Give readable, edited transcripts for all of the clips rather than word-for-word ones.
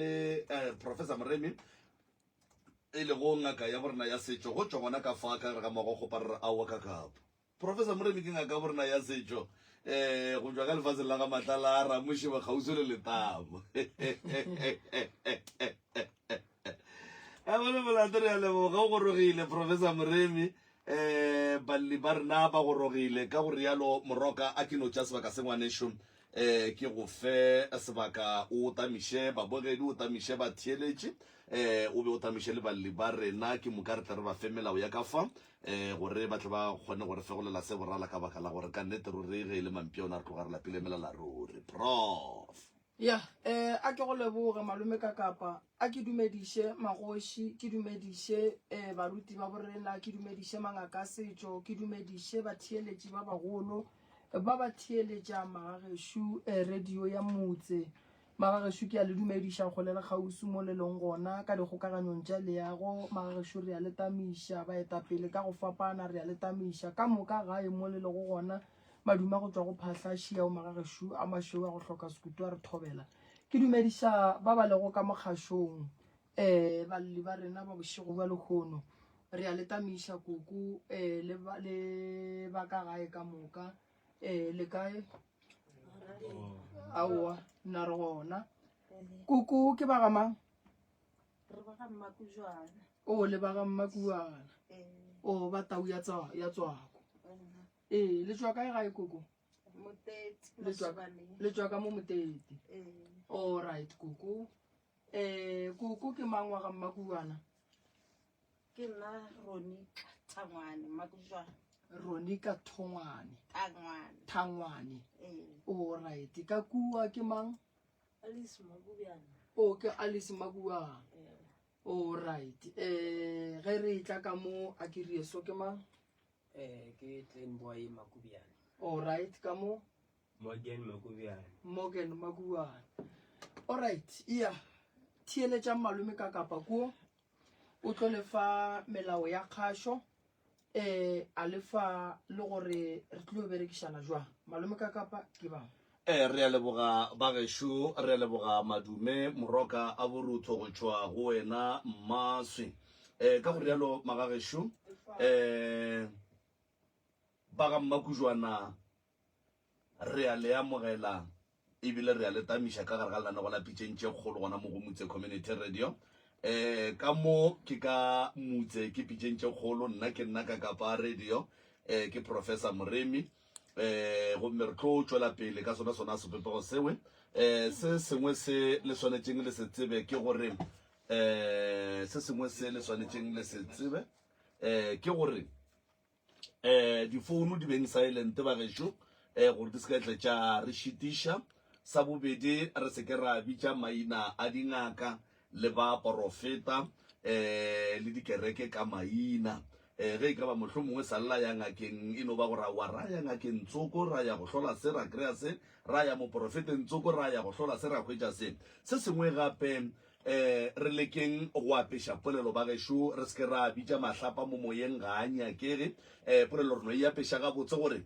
le Professor Moremi e le go ngaka ya borena ya setšo go tšwa gona ka fa ka re ga magogo pa re aowa ka kapo. Professor Moremi ke ngaka borena ya setšo go tšwa ka lefatsheng la ga matlala a ramoši ba kgauso le letamo a bone molato re a leboga o gorogile Professor Moremi balli ba rena ba gorogile ka go rialo moroka a ke no tša sebaka se ngwanešo ke go fe sebaka o tamiše babogedi o tamiše ba theeletše o be o tamiše le balli ba rena ke moka re tla re ba fe melao ya ka fa gore ba tle ba kgone gore fegolela se borala ka baka la gore ka nnete ruri ge e le mampiona re tloga re lapile melela ruri Prof. Ya a ke go leboge malome ka kapa a ke dumediše magoši ke dumediše baruti ba borena ke dumediše mangaka a setšo ke dumediše batheeletši ba bagolo ba ba theeletša magagešo radio ya motse magagešo ke a le dumediša go le le kgausi mo le leng gona ka dikgokaganyong tša leago magagešo re a le tamiša baetapele ka go fapana re a le tamiša ka moka gae mo le lego gona maduma go tšwa go phahla šiao magagešo a mašweu a go hloka sekutu a re thobela ke dumediša ba ba lego ka mokgašong balli ba rena ba bošego ba lekgono re a le tamiša koko le ba ka gae ka moka le kae aowa nna re gona koko ke ba gamang o le ba ga mmakuana o ba tau ya tswako le tswa kae gae koko le tswa ka mo motete all right koko koko ke mang wa ga mmakuana ke nna Ronika Thangwane Makujwana Ronika Thangwane all right ka kua ke mang Alice Makubiana o ke Alice Makubiana all right ge re tla ka mo a ke re so ke mang ke Clean Boy Makubiana all right ka mo Morgan Makubiana all right yeah theeletša malome ka kapa kuo o tlo le fa melao ya kgašo a lefa le gore re tlo berekišana jwa malome ka kapa ke bang re a leboga bagešo re a leboga madume moroka a borutho go tšwa go wena mmaswi ka go rialo magagešo ba ga Mmakujwana re a le amogela ebile re a le tamiša ka gare ga lana go la pitšeng tše kgolo gona mo go Motse Community Radio ka mo ke ka Motse ke pitšeng tše kgolo nna ke nna ka kapa radio ke Professor Moremi gomme re tlo tšwela pele ka sona sepepego sewe se sengwe se le swanetšeng le se tsebe ke gore se sengwe se le swanetšeng le se tsebe ke gore difounu di beng silent bagešo gore di se ka tletša re šitiša sa bobedi re se ke ra bitša maina a dingaka le ba profeta le dikereke ka maina ge e ka ba mohlomongwe sa lla ya ngakeng e no ba gore wa ra ya ngakeng tsoko ra ya go hlola se ra kry-a se ra ya mo profeteng tsoko ra ya go hlola se ra hwetša se sengwe gape re lekeng go apeša polelo bagešo re se ke ra bitša mahlapa mo moyeng ga a nyakege polelo re no e apeša gabotse gore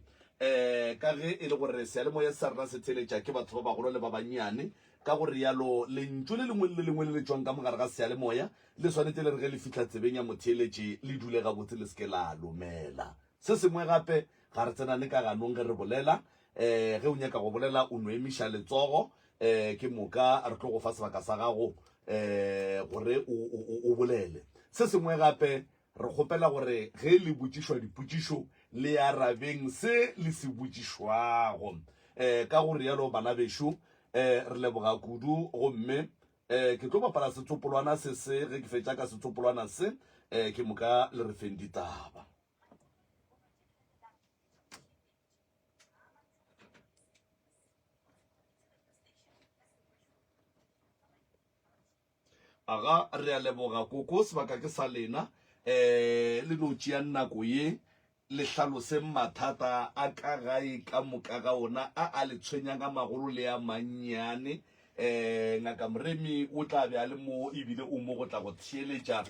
ka ge e le gore sealemoya se sa rena se theletša ke batho ba bagolo le ba bannyane ka gore yalo lentšu le lengwe le le tšwang ka mogare ga sealemoya le swanetse le re ge le fitlha tsebeng ya motheeletše le dule gabotse le seke la lomela se sengwe gape ga re tsenane ka ganong ge re bolela ge o nyaka go bolela o no emiša letsogo ke moka re tlo go fa sebaka sa gago gore o bolele se sengwe gape re kgopela gore ge le botšišwa dipotšišo le arabeng se le se botšišwago ka gore yalo bana bešo re leboga kudu gomme ke tlo bapala setsopolwana se ge ke fetša ka setsopolwana se ke moka le re feng ditaba aga re a leboga koko sebaka ke sa lena le no tšea nako ye le hlaloseng mathata a ka gae ka moka ga ona a le tshwenyang a magolo le a mannyane ngaka Moremi o tla be a le mo ebile o mo go tla go theeletša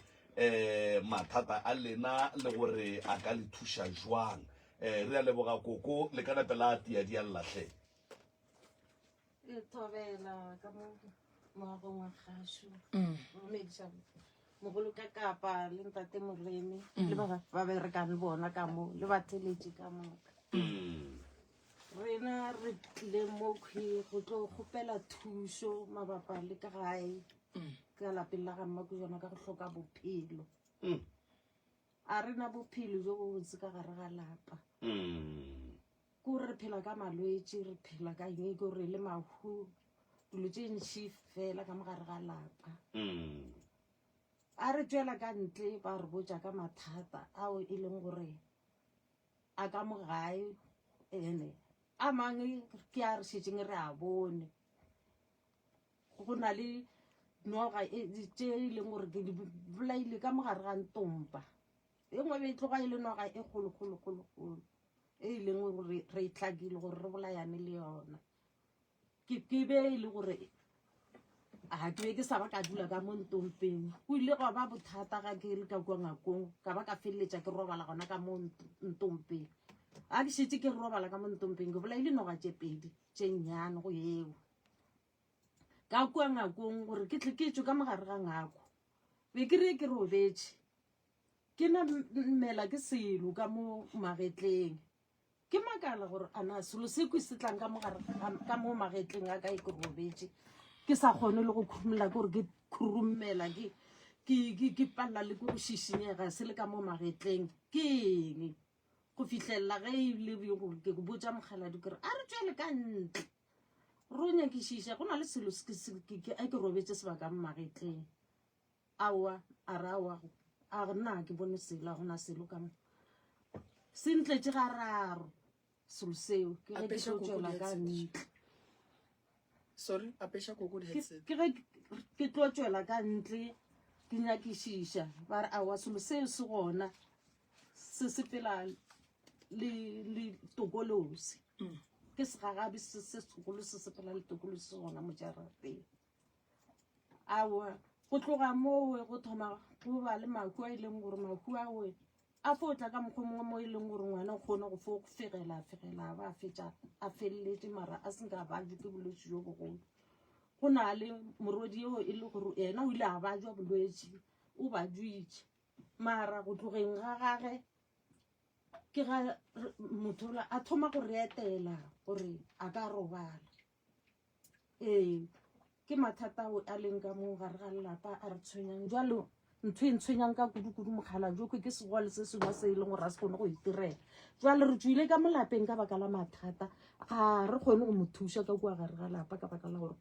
mathata a lena le gore a ka le thuša jwang re a leboga koko le ka napela a tia di a llatlhe thobela ka mo moagong wa gaso o medisa mogolo ka kapa le ntate moremi le ba berekang le bona ka mo le batheletši ka moka rena re tlile mo kgwi go tlo kgopela thuso mabapa le ka gae ka lapeng la ga mmako jona ka go hloka bophelo a rena bophelo jo bo botse ka gare ga lapa ko re phela ka malwetse re phela ka eng ke gore le mahu dilo tse ntšhi fela ka mogare ga lapa a re tswela ka ntle ba re botsa ka mathata ao e leng gore a ka mo gae ene a mangwe ke a re šetšeng re a bone go na le noga tše e leng gore ke di bolaile ka mogare ga ntompa e ngwe be e tloga e le noga e kgolo e e leng gore re e hlakile gore re bolayane le yona ke be e le gore a ke be ke sa ba ka dula ka mo ntompeng o ile go ba bothata ga ke le ka kwa ngakong ka ba ka feleletša ke robala gona ka mo ntompeng a ke šetse ke robala ka mo ntompeng ke bolaile noga tše pedi tše nnyane go eo ka kwa ngakong gore ke tle ke tšwe ka mogare ga ngako be ke re ke robetše ke na mmela ke selo ka mo magetleng ke makala gore ana selo se kwe se tlang ka mo magetleng a ka e ke robetše ke sa kgone le go khurumela ke gore ke khurumela ke palela le ke go šišinyega se le ka mo magetleng ke eng go fitlhelela ge e le gore ke go botsa mokgaladi kore a re tswele ka ntle ro nyakišiša go na le selo a ke robetse sebaka mo magetleng aowa a re aowa a nna ke bone selo a gona selo ka mo se ntletše ga raro selo seo ke ge ke tlo tswela ka ntle sorry apesha koko di headset ke ge ke tlo tswela ka ntle ke nyakišiša ba re aowa selo seo se gona se sepela le tokolosi ke segagabi se segolo se sepela le tokolosi se gona mo jarateng aowa go tloga mowe go thoma go ba le mahu a e leng gore mahu awe a fotla ka mokgwa mongwe mo e leng gore ngwana o kgone go fegela ba fetša a feleletse mara a senka bajwe ke bolwetse jo bogolo go na le morodi eo e le gore ena o ile a bajwa bolwetse o bajwitše mara go tlogeng ga gage ke ga motho a thoma go reetela gore a ka robala ke mathata ao a leng ka mo gare ga lelapa a re tshwenyang jalo ntho e ntshwenyang ka kudu-kudu mokgala joko ke segole se sengwe se e leng gore a se kgone go itirela jale re tswile ka mo lapeng ka baka la mathata ga re kgone go mo thuša ka kua gare ga lapa ka baka la gore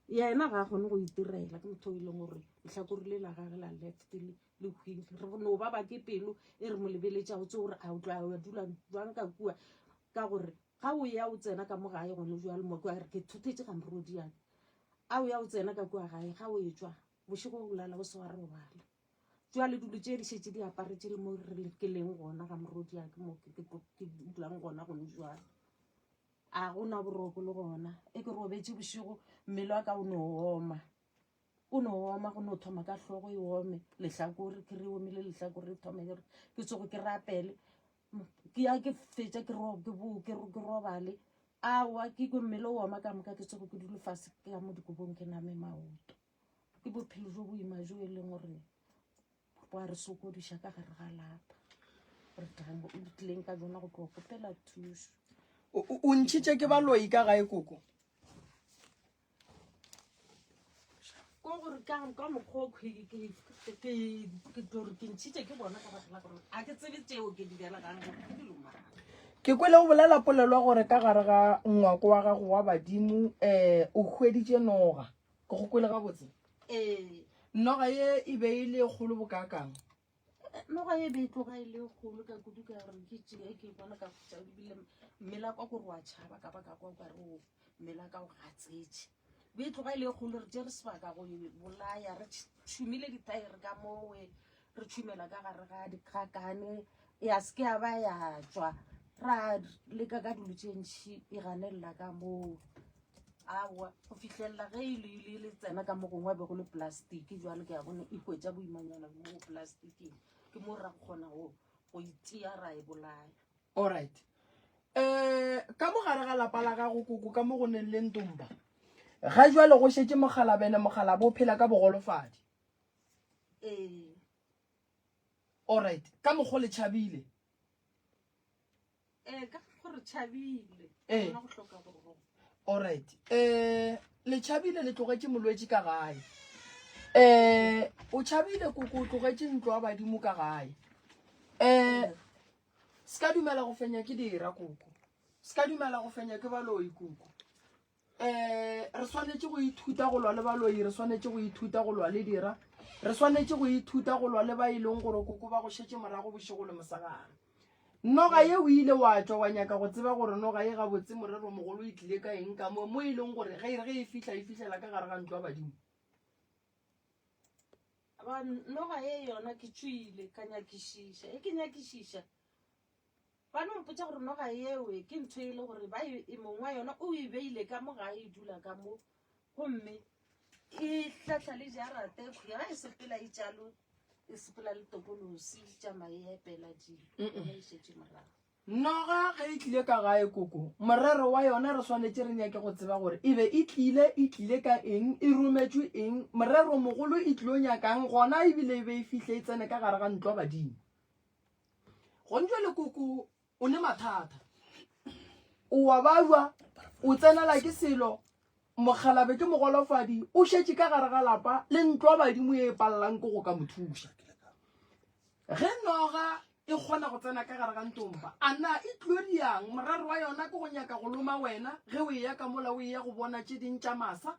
yena ga a kgone go itirela ke motho e leng gore lehlakorile la gage la left le hwile re no ba ba ke pelo e re mo lebeletša go tse gore a tla dula jwang ka kua ka gore ga o ya o tsena ka mo gae gone jwale mo kwa re ke thutetse ga morodiane a o ya o tsena ka kua gae ga o e tswa bošego o lala o se wa robala jwale dilo tše di šetse di aparetse le mo ke leng gona ga morodiake mo ke dulang gona gone jwale a gona boroko le gona e ke robetse bošego mmele wa ka o no oma go no thoma ka hlogo e ome lehlakore ke re omile lehlakore re thoma ke tsogo ke rapele ke ya ke fetša ke robale awa ke ko mmele o oma ka moka ke tsogo ke dule fase ke ya mo dikobong ke name maoto ke bophelo jo boima jo e leng gore wa re sokodiša ka gare ga lapa re tlileng ka jona go tlo kopela thuso o ntšhitše ke baloi ka gae koko ko gore ka mokgwa ke tlore ke ntšhitše ke bona ka batla gore a ke tsebe tšeo ke di bjalagang gore ke dilomang ke kwele o bolela polelwa gore ka gare ga ngwako wa gago wa badimo o hweditše noga ke go kwele gabotse noga ye e be e le kgolo bokakang noga ye be e tloga e le kgolo ka kudu ka gore ke tšea ke bona ka fetša ebile mmela kwa gore wa tšhaba ka baka kwa ka re mmela ka o gatsetše be e tloga e le kgolo re tše re sebaka go bolaya re tšhumile ditaere ka mowe re tšhumela ka gare ga dikgakane ya se ke ya ba ya tswa ra leka ka dilo tše ntšhi e ganelela ka moo awa go fitlhelela ge e le tsena ka mo gongwe be go le plastiki jwale ke ya bone e hwetša boimanyana mo plastiking ke mo ra kgona go itia ra e bolaya alright ka mo gare ga lapa la gago koko ka mo go neng le ntomba ga jwale go shetse mogala bene mogala bo phela ka bogolofadi alright ka mogo le tšhabile ka gore tšhabile Eh. ona go hloka go alright le tšhabile le tlogetse molwetse ka gae o tšhabile koko o tlogetse ntlo wa badimo ka gae se ka dumela go fenya ke dira koko se ka dumela go fenya ke baloi koko re swanetse go ithuta go lwa le baloi re swanetse go ithuta go lwa le dira re swanetse go ithuta go lwa le ba e leng gore koko ba go šetse morago bošego le mosagana noga ye o ile wa tswa wa nyaka go tseba gore noga ye ga botse morero mogolo o itlile ka eng ka mo e leng gore ge e fitlhela ka gare ga ntlo wa badimo noga ye yona ke tswile ka nyakišiša ke nyakišiša ba no mpotsa gore noga yewe ke ntho e le gore ba mongwe wa yona o e beile ka mo ga e dula ka mo gomme e tlatla le jarate kgwea ga e sepela e jalo e sepela le tokolosi tša maepela dilo e šetse morago noga ge e tlile ka gae koko morero wa yona re swanetse re nyake go tseba gore e be e tlile ka eng e rometswe eng morero mogolo e tlilo nyakang gona ebile e be e fihle e tsene ka gare ga ntlo wa badimo go ntse le koko o ne mathata o wa bajwa o tsenela ke selo mogalabe ke mogolofadi o šetse ka gare ga lapa le ntlo wa badimo e palelang ke go ka mothuša ge noga e kgona go tsena ka gare ga ntompa a na e tlilo diang morero wa yona ke go nyaka go loma wena ge o e ya ka mola o e ya go bona tše ding tša masa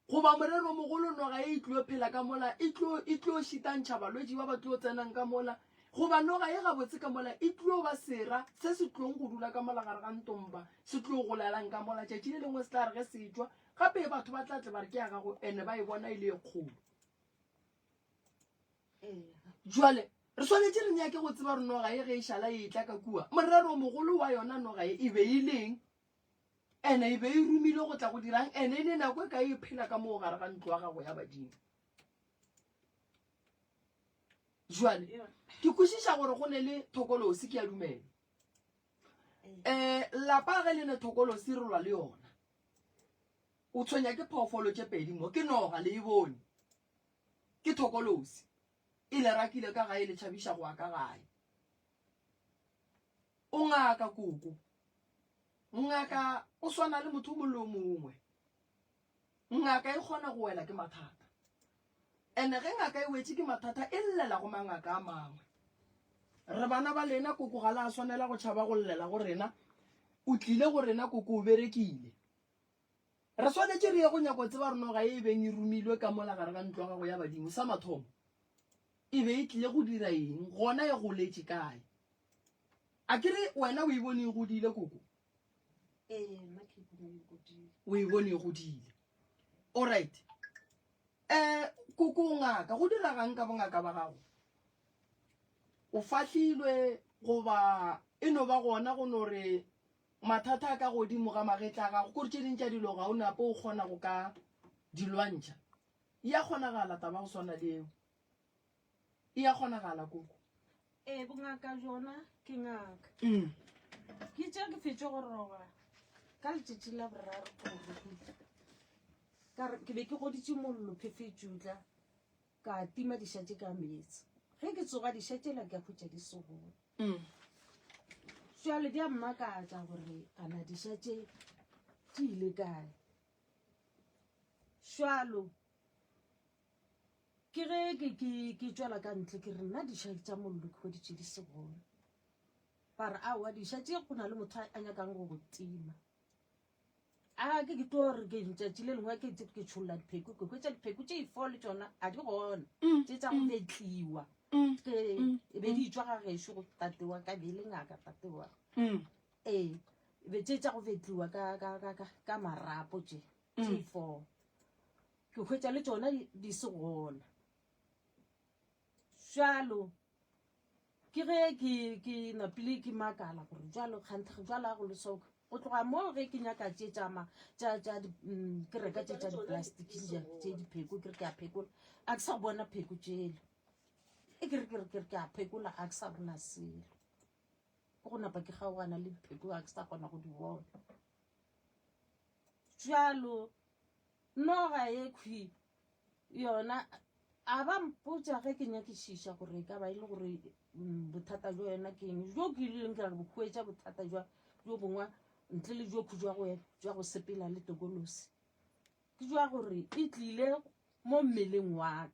goba morero mogolo noga e tlilo phela ka mola e tlilo šitantšha balwetši ba ba tlilo tsenang ka mola goba noga e gabotse ka mola e tlilo ba sera se se tlilong go dula ka mola gare ga ntompa se tlilo go lalang ka mola tšatši le lengwe se tla re ge se tšwa gape batho ba tlatle ba re ke ya gago ene ba e bona e le e kgolo jwale re swanetse re nyake go tseba re noga ye ge e šala e tla ka kua morero mogolo wa yona noga e be e leng ene e be e rumile go tla go dirang ene e le nako e ka e phela ka moo gare ga ntlo wa gago ya badimo jwale ke kwešiša gore go ne le thokolosi ke ya dumela lapa ge le ne thokolosi re lwa le yona o tshwenya ke phoofolo tše pedi mo ke noga le e bone ke thokolosi e le rakile ka gae le tšhabiša go ya ka gae o ngaka koko ngaka o swana le motho mollo mongwe ngaka e kgona go wela ke mathata ene ge ngaka e wetse ke mathata e llela go mangaka a mangwe re bana ba lena koko ga la swanela go tšhaba go llela go rena o tlile go rena koko o berekile re swanetse re ye go nyako tseba re noga e beng e rumilwe ka mola gare ga ntlo gago ya badimo sa mathomo e be e tlile go dira eng gona e goletše kae a kere wena o e bone e godile koko o e bone e godile alright koko ngaka go dira gang ka bongaka ba gago o fahlilwe goba e no ba gona go no re mathata a ka godimo ga magetla a gago kore tše ding tša dilo ga o napo o kgona go ka dilwantšha ya kgonagala taba go swana le eo e ya kgonagala koko bongaka jona ke ngaka ke tša ke fetše go roga ka letšatši la boraro ke be ke goditše mollo phefetšutla ka tima dišatše ka meetse ge ke tsoga dišatšela ke a khutša di segolo jale di a mmakatša gore ana dišatše di ile kae šwalo ke ge ke tšwela ka ntle ke re nna dišatše tša mollo ke goditše di segolo bare aowa dišatše go na le motho a nyakang go go tima a ke tlo re ke tšatši le lengwe ke tšholola dipheko ke hwetša dipheko tše ifole tšona a di gona tše tša go betliwa e be di tšwa ga gešo go tatewa ka bele ngaka tatewa e be tše tša go betliwa ka marapo tše ifo ke hwetša le tšona di se gona jalo ke ge ke napile ke makala gore jalo kganthe jalo a go lesoka o tloga mo ge ke nyaka tše ke reka tše tša diplastiki tše dipheko ke re ke a phekola a ke sa bona pheko tšele e ke re ke a phekola a ke sa bona selo ke go napa ke kgaogana le dipheko a ke sa kgona go di bona jalo noga ye khwi yona a ba mpotsa ge ke nyakišiša gore e ka ba e le gore bothata jo yona ke eng jo ke ileng ka re bokhuetša bothata jo bongwe ntle le jo jwa go sepela le tokolosi ke jwa gore e tlile mo mmeleng wa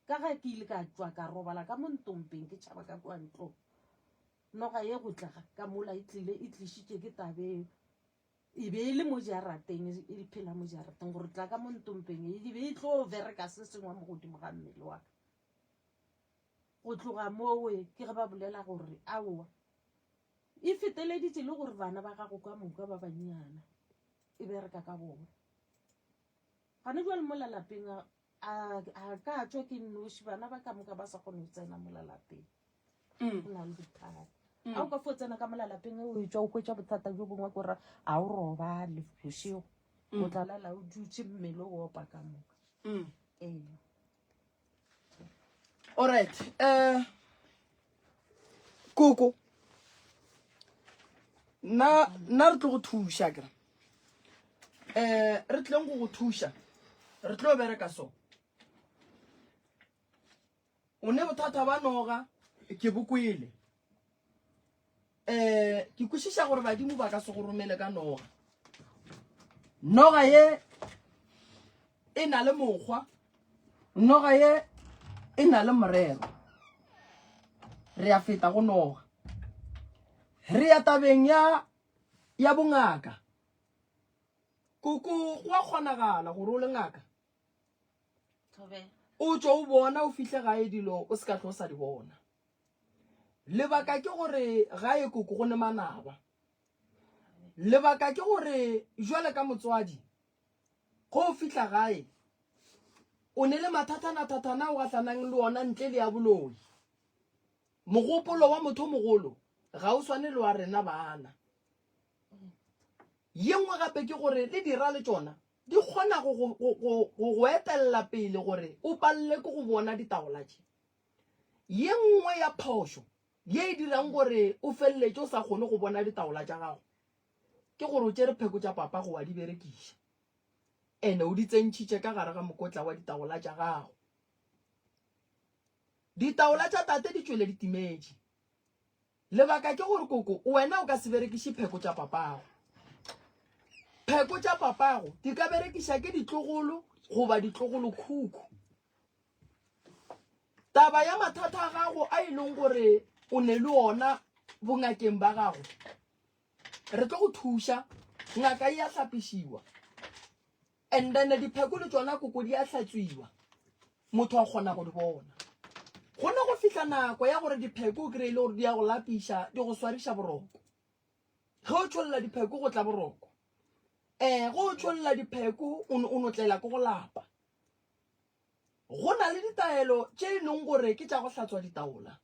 ka ge ke ile ka tswa ka robala ka mo ntompeng ke tšhaba ka kwa ntlong noga ye go tlega ka mola e tlišitše ke tabeo e be e le mo jarateng e phela mo jarateng gore tla ka mo ntompeng e be e tlo bereka se sengwe mo godimo ga mmele wa ka go tloga moowe ke ge ba bolela gore aowa e feteleditse le gore bana ba gago ka moka ba bannyana e bereka ka bona gane jwa le mo lalapeng a ka tswa ke nnoši bana ba ka moka ba sa kgone go tsena mo lalapeng go na le bothata a o ka fo tsena ka mo lalapeng o tswa o kwetša bothata jo bongwe kore a o robale bošego o tla lala o dutše mmele o opa ka moka alright koko nna re tlo go thuša kra re tleng go thuša re tlo bereka so o ne bothata ba noga ke bokwele ke kwešiša gore badimo ba ka se go romele ka noga ye e na le mokgwa noga ye e na le morero re a feta go noga re ya tabeng ya bongaka koko go a kgonagala gore o le ngaka o tswa o bona o fihle gae dilo o se ka tlo sa di bona lebaka ke gore gae koko go ne manaba lebaka ke gore jwale ka motswadi go o fihla gae o ne le mathatana o gatlanang le ona ntle le ya boloi mogopolo wa motho mogolo ga o swane le wa rena bana ye nngwe gape ke gore le dira le tsona di kgona go etelela pele gore o palle ke go bona ditaola tše ye nngwe ya phošo ye e dirang gore o feleletse o sa kgone go bona ditaola tša gago ke gore o tšere pheko tša papa go wa di berekiša ene o di tsentšhitše ka gare ga mokotla wa ditaola tša gago ditaola tša tate di tšwele ditimetše lebaka ke gore koko wena o ka se berekiše pheko tša papago pheko tša papago di ka berekiša ke ditlogolo goba ditlogolo khukhu taba ya mathata a gago a e leng gore o ne le ona bongakeng ba gago re tlo go thuša ngaka e a hlapišiwa and then dipheko le tsona koko di a hlatswiwa motho a kgona go di bona go ne go fihla nako ya gore dipheko o kry-ile gore di ya go lapiša di go swariša boroko ge o tšholela dipheko go tla boroko go o tšholela dipheko o notlela ko go lapa go na le ditaelo tše e leng gore ke tša go hlatswa ditaola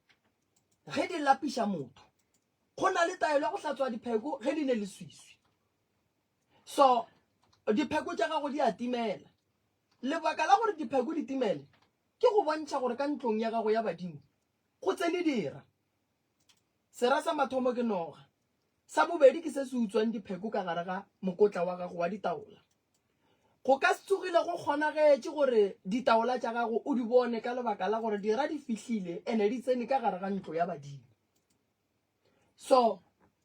ge di lapiša motho go na le taelo ya go hlatswa dipheko ge di ne le swiswi so dipheko tša gago di a timela lebaka la gore dipheko di timele ke go bontšha gore ka ntlong ya gago ya badimo go tsene dira sera sa mathomo ke noga sa bobedi ke se se utswang dipheko ka gare ga mokotla wa gago wa ditaola go ka se tsogile go kgonagetše gore ditaola tša gago o di bone ka lebaka la gore dira di fihlile ene di tsene ka gare ga ntlo ya badimo so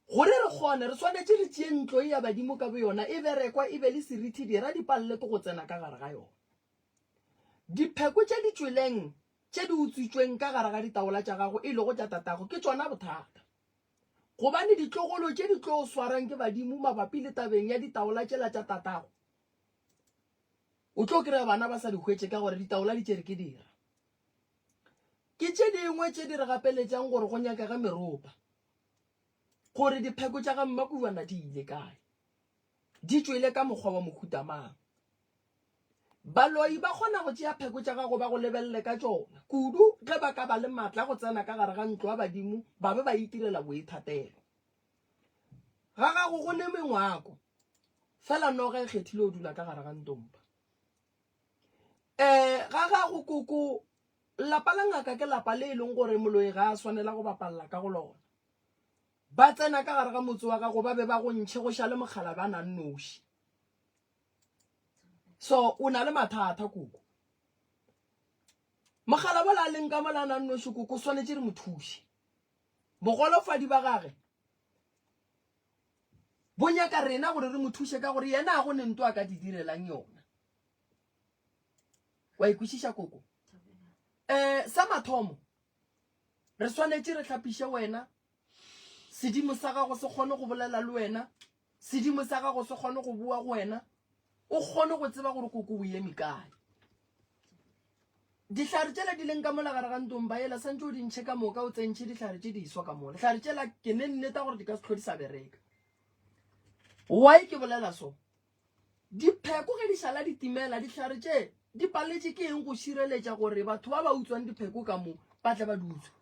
gore re kgone re swanetše re tšee ntlo ya badimo ka bo yona e berekwa e be le serithi dira dipalele ke go tsena ka gare ga yona dipheko tše di tšweleng tše di utswitšweng ka gare ga ditaola tša gago e le go tša tatago ke tšona bothata gobane ditlogolo tše di tlo swarang ke badimo mabapi le tabeng ya ditaola tšela tša tatago o tlo kry-a bana ba sa di hwetše ka gore ditaola di tšere ke dira ke tše dingwe tše di re gapeletšang gore go nyakega meropa gore dipheko tša ga mmakubana di ile kae di tšwele ka mokgwa wa mohutamang baloi ba kgona go tšea pheko tša gago ba go lebelele ka tšona kudu ge ba ka ba le maatla go tsena ka gare ga ntlo wa badimo ba be ba itirela boithatelo ga gago go ne mengwako fela noga e kgethile o dula ka gare ga ntompa ga gago koko lapa la ngaka ke lapa le e leng gore moloi ga a swanela go bapalela ka go lona ba tsena ka gare ga motse wa gago ba be ba go ntšhe go ša le mogala ba nang noši so o na le mathata koko mogala bola leng ka molana nnoši koko swanetse re mo thuše bogolofadi ba gage bonyaka rena gore re mo thuše ka gore yena a go ne nto a ka di direlang yona wa ikwešiša koko sa mathomo re swanetse re tlhapiše wena sedimo sa gago se kgone go bolela le wena sedimo sa gago se kgone go bua go wena o kgone go tseba gore koko o eme kae dihlare tšela di leng ka mola gare ga ntong ba ela santse o dintšhe ka moka o tsentšhe dihlare tše di iswa ka mola dihlare tšela ke ne nneta gore di ka se tlho di sa bereka why ke bolela so dipheko ge di šala ditimela dihlare tše di paletše ke eng go šireletša gore batho ba ba utswang dipheko ka mo ba tle ba di utswe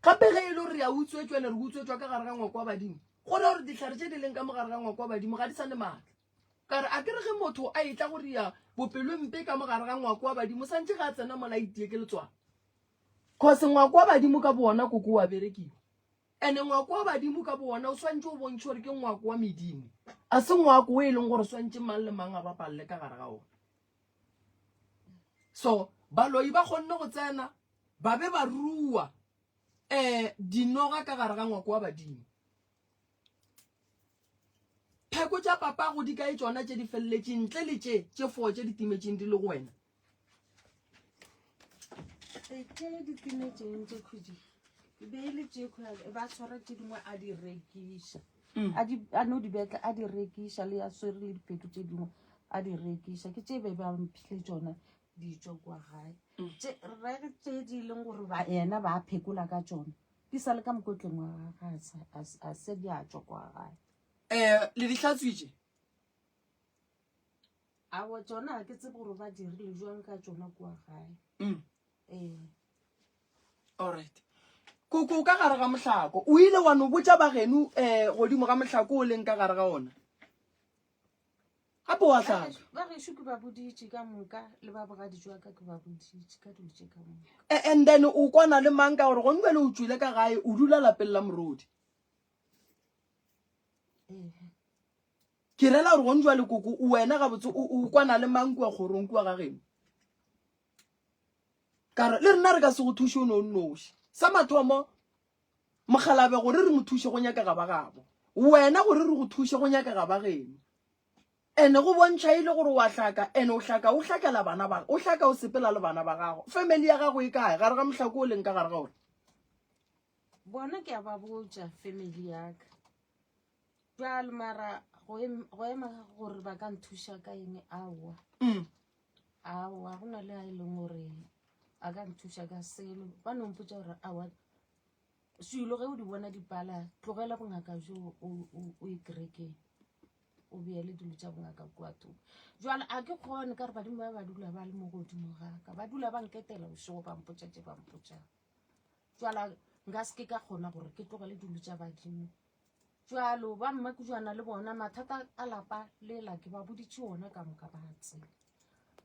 gape ge e le gore re a utswetswa ene re utswetswa ka gare ga ngwako wa badimo gore gore dihlare tše di leng ka mogare ga ngwako wa badimo ga di sa ne maatla kare a ke re ge motho a etla gore ya bopelo mpe ka mogare ga ngwako wa badimo santse ga a tsena mola itie ke letswana cause ngwako wa badimo ka bona koko wa berekiwa ene ngwako wa badimo ka bona o swantse o bontšhe gore ke ngwako wa medimo a se ngwako o e leng gore swantse mang le mang a bapalle ka gare ga ona so baloi ba kgonne go tsena ba be ba rua dinoga ka gare ga ngwako wa badimo pheko tša papa go di kae tsona tše di felletšeng ntle le tše four tše di timetšeng di le go wena tše di timetseng tše khudi be le tše ba tshwara tše dingwe a di rekiša a no di betla a di rekiša le a swere le dipheko tše dingwe a di rekiša ke tše be ba mphihle tšona ditšo kwa gae rege tše di leng gore ena ba phekola ka tšona di sa le ka mokotleng wa gage a se di a tšwa kwa gae le dihlatswitše awa tšona ga ke tsebe gore ba dirile jwang ka tšona kwa gae alright koko ka gare ga mohlako o ile wa no botša bageno godimo ga mohlako o leng ka gare ga ona gape wa tlhaka ba gešo ke ba boditše ka moka le ba bogadišwa ka ke ba boditše ka dilo tše ka moka and then o kwana le mang ka gore gonne le o tswile ka gae o dula lapeng la morodi ke rela gore gonne jwale koko wena gabotse o kwana le mang kua kgorong kua gageno kare le rena re ka se go thuše o ne o nnoši sa mathomo mogalabe gore re mo thuše go nyaka ga ba gabo wena gore re go thuše go nyaka ga ba geno ene go bontšha ile gore wa hlaka ene o hlakela bana ba o hlaka o sepela le bana ba gago family ya gago e kae gare ga mohlako o leng ka gare ga ona bona ke a ba botša family yaka jwale mara go ema gore ba ka nthuša ka eng awa go na le a e leng gore a ka nthuša ka selo ba nompotsa gore awa selo ge o di bona dipala tlogela bongaka jo o ikerekeng o beele dilo tša bongaka kua thoko jwale a ke kgone ka re badimo ba dula ba le mo godimo gaka ba dula ba nketela bošego ba mpotša tše ba mpotšang jwale nka se ke ka kgona gore ke tlogele dilo tša badimo jwalo ba mmako jwana le bona mathata a lapa lela ke ba boditše ona ka moka ba tsela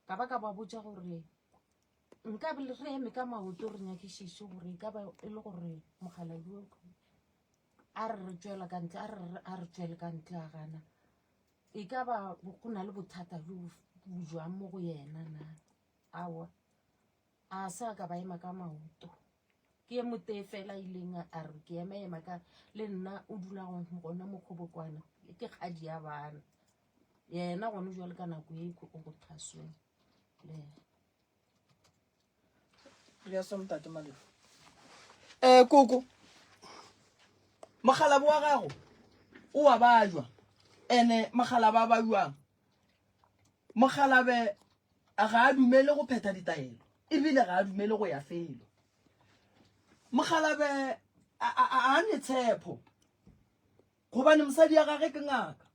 ka ba ka ba botša gore nka be re eme ka maoto re nyakišiše gore e ka ba e le gore mogaladio a re tšwela ka ntle a re tšwele ka ntle a gana e ka ba go na le bothata jo jwang mo go yena na awa a sa ka ba ema ka maoto ke mote fela ileng a re ke ema ka le nna o dula gona mo kgobokwana ke kgadi ya bana yena gone jwale ka nako e o go thasweng le somtate malefo koko mogalabe wa gago o wa bajwa ene mogalabe a bajwang mogalabe ga a dumele go pheta ditaelo ebile ga a dumele go ya felo mogalabe a ne tshepo gobane mosadi ya gage ke ngaka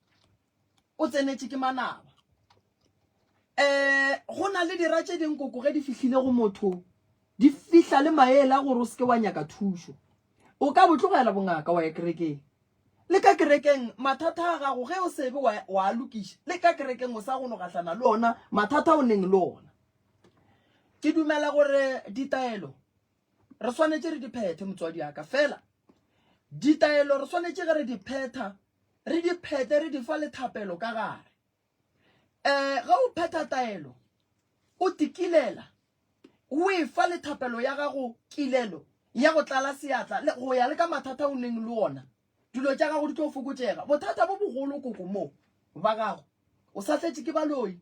o tsenetse ke manaba go na le dira tše ding koko ge di fihlile go motho di fihla le maele a gore o seke wa nyaka thušo o ka botlogela bongaka wa ya kerekeng le ka kerekeng mathata a gago ge o sebe wa a lokiša le ka kerekeng o sa go no gahlana le ona mathata o neng le ona ke dumela gore ditaelo re swanetse re di phethe motswadi yaka fela ditaelo re swanetse ge re di pheta re di phete re di fa lethapelo ka gare ga o pheta taelo o tikilela o e fa lethapelo ya gago kilelo ya go tlala seatla go ya le ka mathata o neng le ona dilo tša gago di tlo fokotsega bothata bo bogolo koko mo ba gago o sa tletse ke baloi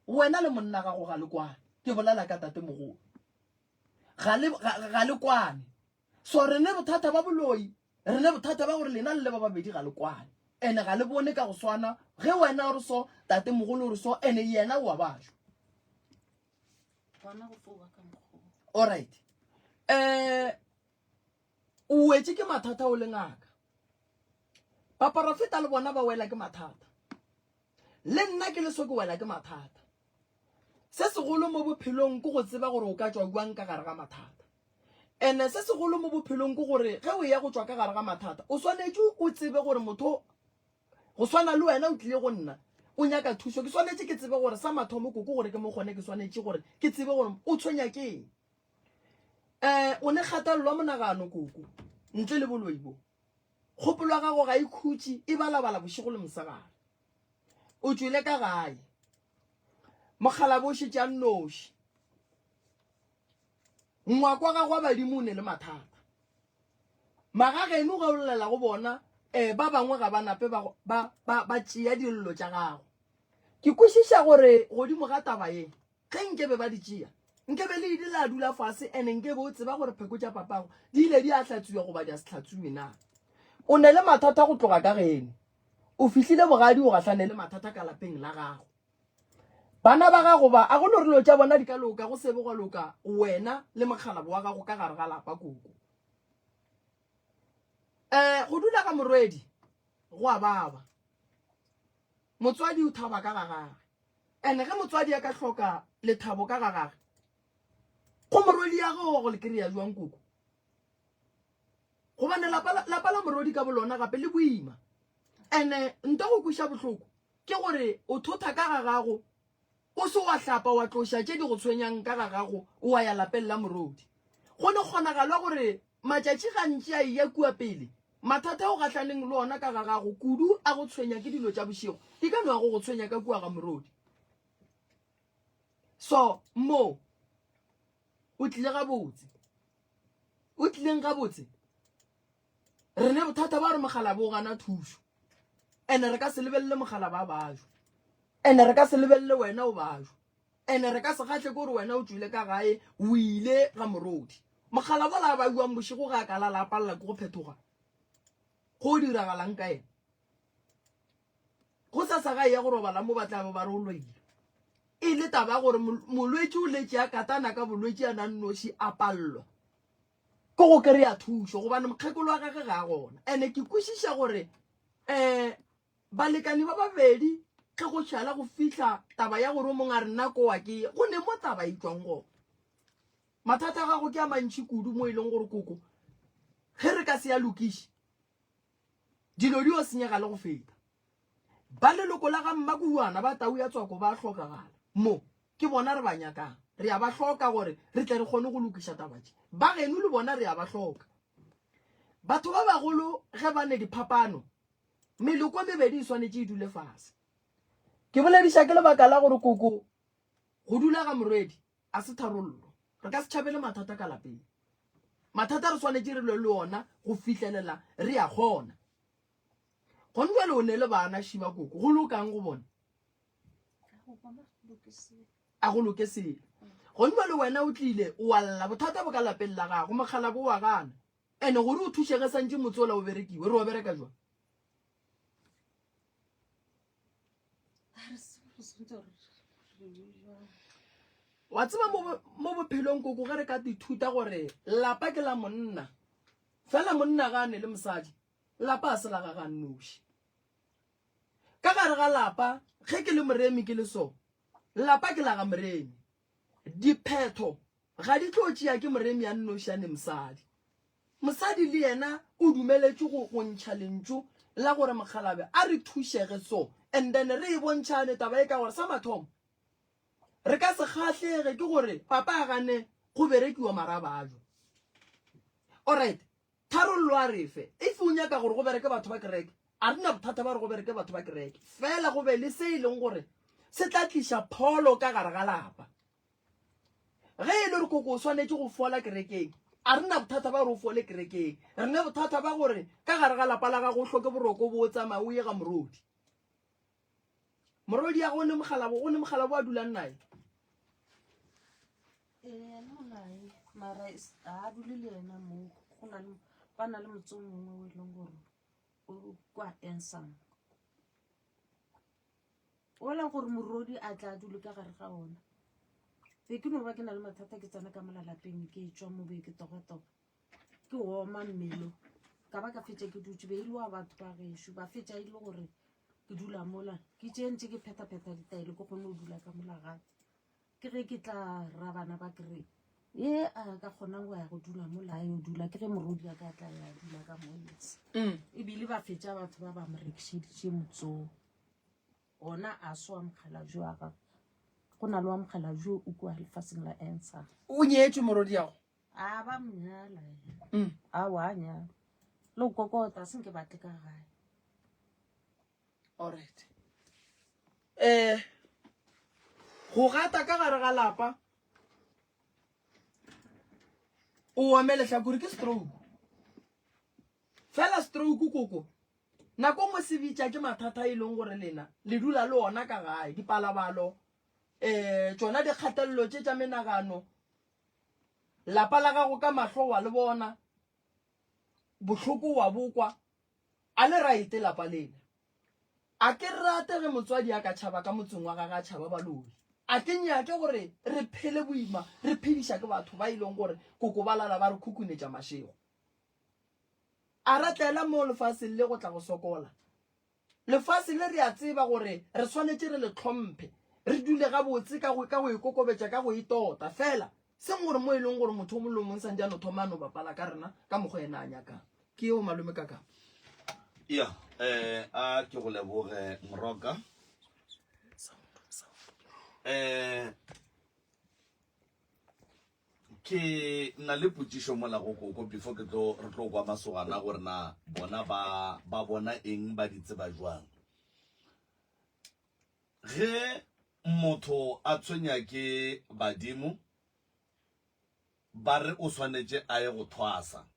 wena le monna gago ga le kwane ke bolela ka tate mogolo ga le kwane so re ne bothata ba boloi re ne bothata ba gore lena le ba babedi ga le kwane ene ga le bone ka go swana ge wena o re so tate mogolo o re so ene yena o a bajo all right o wetse ke mathata o le ngaka paparofeta le bona ba wela ke mathata le nna ke le so ke wela ke mathata se segolo mo bophelong ke go tseba gore o ka tswa buang ka gare ga mathata ene se segolo mo bophelong ke gore ge o ya go tswa ka gare ga mathata o swanetse o tsebe gore motho go swana le wena o tlile go nna o nyaka thuso ke swanetse ke tsebe gore sa mathomo koko gore ke mo gone ke swanetse gore ke tsebe gore o tshwenya keng o ne kgatallwa monagano koko ntle le boloi bo kgopolo ya gago ga ikhutse e balabala bošego le mosegare o tswile ka gae mogala bo šetse a nnoši ngwako wa gago a badimo o ne le mathata magageno ga o llela go bona ba bangwe ga ba nape ba tšea dillo tša gago ke kwešiša gore godimo ga taba ye ge nkebe ba di tšea nkebe le di la dula fase ene nkebe o tseba gore pheko tša papago di ile di a hlatswiwa goba di a se hlatswiwe na o ne le mathata go tloga ka gene o fihlile bogadi o gahlane le mathata ka lapeng la gago bana ba gago ba a go no relo tša bona di ka loka go sebe go loka wena le mokgalabo wa gago ka gare ga lapa koko go dula ka morwedi go a baba motswadi o thaba ka gagage ene ge motswadi a ka hloka lethabo ka gagage go morwedi ya gago go le kry-a jwang koko gobane lapa la morwedi ka bolona gape le boima ene nta go kweša bohloko ke gore o thotha ka gagago o se wa hlapa wa tloša tše di go tshwenyang ka gagago o a ya lapeng la morodi go ne kgonagalwa gore matšatši gantši a iya kua pele mathata o gatlhaneng le ona ka gagago kudu a go tshwenya ke dilo tša bošego di ka noa go tshwenya ka kua ga morodi so mo o tlile gabotse o tlileng gabotse re ne bothata ba re mogala bo gana thuso ene re ka se lebelele mogala ba bajo ene re ka se lebelele wena o bajo ene re ka se gatle ke gore wena o tswile ka gae o ile ga morodi mogala ba la ba buang bošego ga ka la lapalla ke go phetoga go diragalang ka ena go sa gae ya go robala mo batla ba re o loile e le taba gore molwetse o letse a katana ka bolwetse a nannoši a pallwa ko go kry-a thuso gobane mokgekolo wa gage ga a gona ene ke kwešiša gore balekani ba babedi ge go tšhala go fitlha taba ya gore o mongwe a re nna kowa ke go ne mo taba e tswang gona mathata a gago ke a mantši kudu mo e leng gore koko ge re ka se ya lokiše dilo di o senyega le go feta ba leloko la ga mmakuana ba tau ya tswako ba hlokagala mo ke bona re ba nyakang re a ba hloka gore re tle re kgone go lokiša tabatše ba geno le bona re a ba hloka batho ba bagolo ge ba ne diphapano meloko e mebedi e swanetše e dule fase ke bolediša ke lebaka la gore koko go dula ga morwedi a se tharollo re ka se tšhabele mathata ka lapeng mathata re swanetše re lwe le ona go fitlhelela re a kgona gone jale o ne le bana šiba koko go lokang go bona a go loke sele gone jale wena o tlile o walla bothata bo ka lapeng la gago mogala bo wa gana ene gore o thušege santše motse ola o berekiwe re wa bereka jwa wa tseba mo bophelong koko ge re ka dithuta gore lapa ke la monna fela monna gane le mosadi lapa a se la ga gannoši ka gare ga lapa ge ke le moremi ke le so lapa ke la ga moremi diphetho ga di tlo tšea ke moremi ya nnošiane mosadi le yena o dumeletše go ntšha lentšu la gore mokgalabe a re thušege so and then re e bontšhane taba e ka gore sa mathomo re ka se kgatlhege ke gore papa a gane go berekiwa marabajo alright tharollo a refe if o nyaka gore go bereke batho ba kereke a rena bothata ba re go bereke batho ba kereke fela go be le se e leng gore se tla tlisha pholo ka gare ga lapa ge e le re koko o swanetse go fola kerekeng a rena bothata ba gore o fole kerekeng re ne bothata ba gore ka gare ga lapa la gago o hloke boroko bo o tsamaya o ye ga morodi ya go ne mogala bo a dulang nae mara a dule le ena mo go na le ba na le motse mongwe o leng gore o kwa ensang ola gore morodi a tla dule ka gare ga ona be ke no ba ke na le mathata ke tsana ka molalapeng ke tswa mo be ke togotogo ke oma mmelo ka ba ka fetsa ke dutse be ile wa batho ba gesho ba fetsa ile gore ke dula mola ke tsentse ke pheta ditaile go kgone o dula ka mola gae ke ge ke tla ra bana ba kere ye a ka kgonang go ya go dula mola yo dula ke ge morodi ya ka tla ya dula ka moletse e bile ba fetsa batho ba ba morekisheditše motso ona a swa mogala jo aga go na le wa mogala jo o kwa lefaseng la ensa o nyetswe morodi yago a ba mnyala a wa nyala lo kokota senke batle ka gae alright go gata ka gare ga lapa o omele tlhakore ke stroke fela stroke koko nako mo se bitša ke mathata e leng gore lena le dula le ona ka gae dipalabalo tsona dikgatelelo tše tša menagano lapa la gago ka mahlo wa le bona bohloko wa bokwa a le raite lapa lena a ke rate ge motswadi a ka tšhaba ka motseng wa gaga tšhaba baloi a ke nyake gore re phele boima re phediša ke batho ba ileng gore koko ba lala ba re khukhunetša mašego a ratlela mo lefaseng le go tla go sokola lefase le re a tseba gore re swanetse re le tlhomphe re dule gabotse ka go ikokobetša ka go itota fela seng gore mo e leng gore motho o molomong sanjano thomano bapala ka rena ka mokgwa ena a nyakang ke eo malome kaka ya a ke go leboge Moroka ke na le potsišo mola go koko before re tlo kwa masogana gore na bona ba bona eng ba ditseba jwang ge motho a tshwenya ke badimo ba re o swanetse a ye go thwasa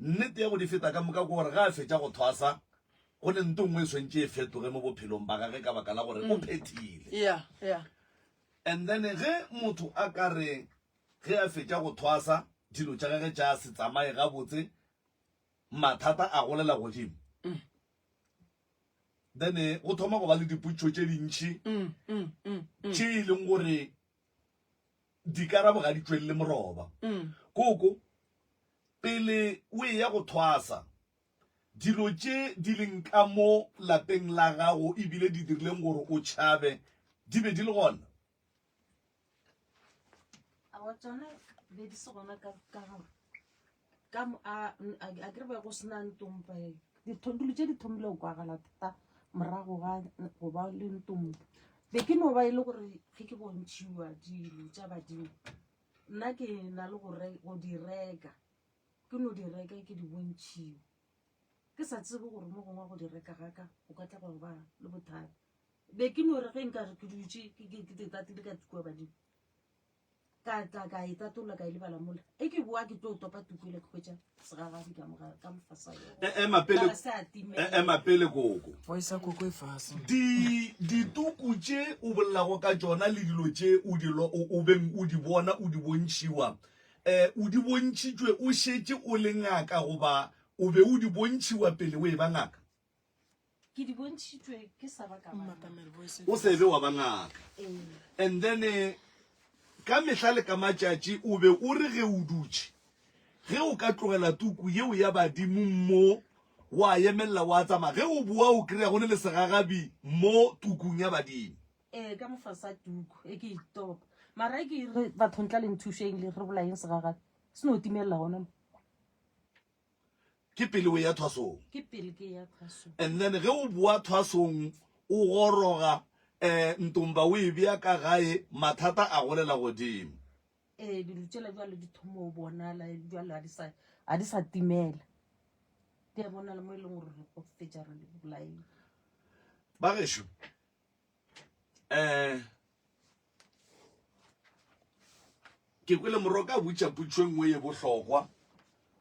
nnete ya go di feta ka moka gore ga a fetša go thwasa go ne nto nngwe e swantse e fetoge mo bophelong ba gage ka baka la gore o phethile and then ge motho a ka re ge a fetša go thwasa dilo tša gage tša se tsamaye gabotse mathata a golela godimo then go thoma go ba le diputšo tše dintšhi tše e leng gore dikarabo ga di tšwelele moroba koko pele o e ya go thwasa dilo tše di leng ka mo lapeng la gago ebile di dirileng gore o tšhabe di be di le gona a tsona be di se gona ka a kere be go sena ntompa dilo tše di thomile o kwagala thata morago ga go ba le ntompa be ke no ba e le gore ge ke bontšhiwa dilo tša badimo nna ke na le go di reka ke no di reka ke di bontšhiwa ke sa tsebe gore mo gongwe go di reka gaka o ka tla gore ba le bothata be ke no re ge nka re ke dutse ke tatile ka tukwa badimo ka tla ka e tatola ka e lebala mola e ke boa ke tlo topa tukwele ke hwetša segagabi ka mofasa emapele koko voice koko e fase dituku tše o bollago ka tšona le dilo tše o beng o di bona o di bontšhiwa o di bontšhitšwe o šetše o le ngaka goba o be o di bontšhiwa pele o e ba ngaka ke di bontšhitšwe ke sa ba ka o se be wa ba ngaka and then ka mehla le ka matšatši o be o re ge o dutše ge o ka tlogela tuku yeo ya badimo mo wa emelela wa tsamaya ge o boa o kry-a go ne le segagabi mo tukung ya badimo ka mofasa tuku e ke itopa mara e ke re batho ntla le nthušeng le re bolaeng segagabi se no timelela gona ke pele o ya thwasong ke pele ke ya thwasong and then ge o boa thwasong o goroga ntomba o e bea ka gae mathata a golela godimo dilo tšela jale di thomo o bonala jale a di sa timela di a bonala mo e leng gore re go fetša re le bolaeng ba gešo ke kwele moroka a butša putšo nngwe ye bohlokwa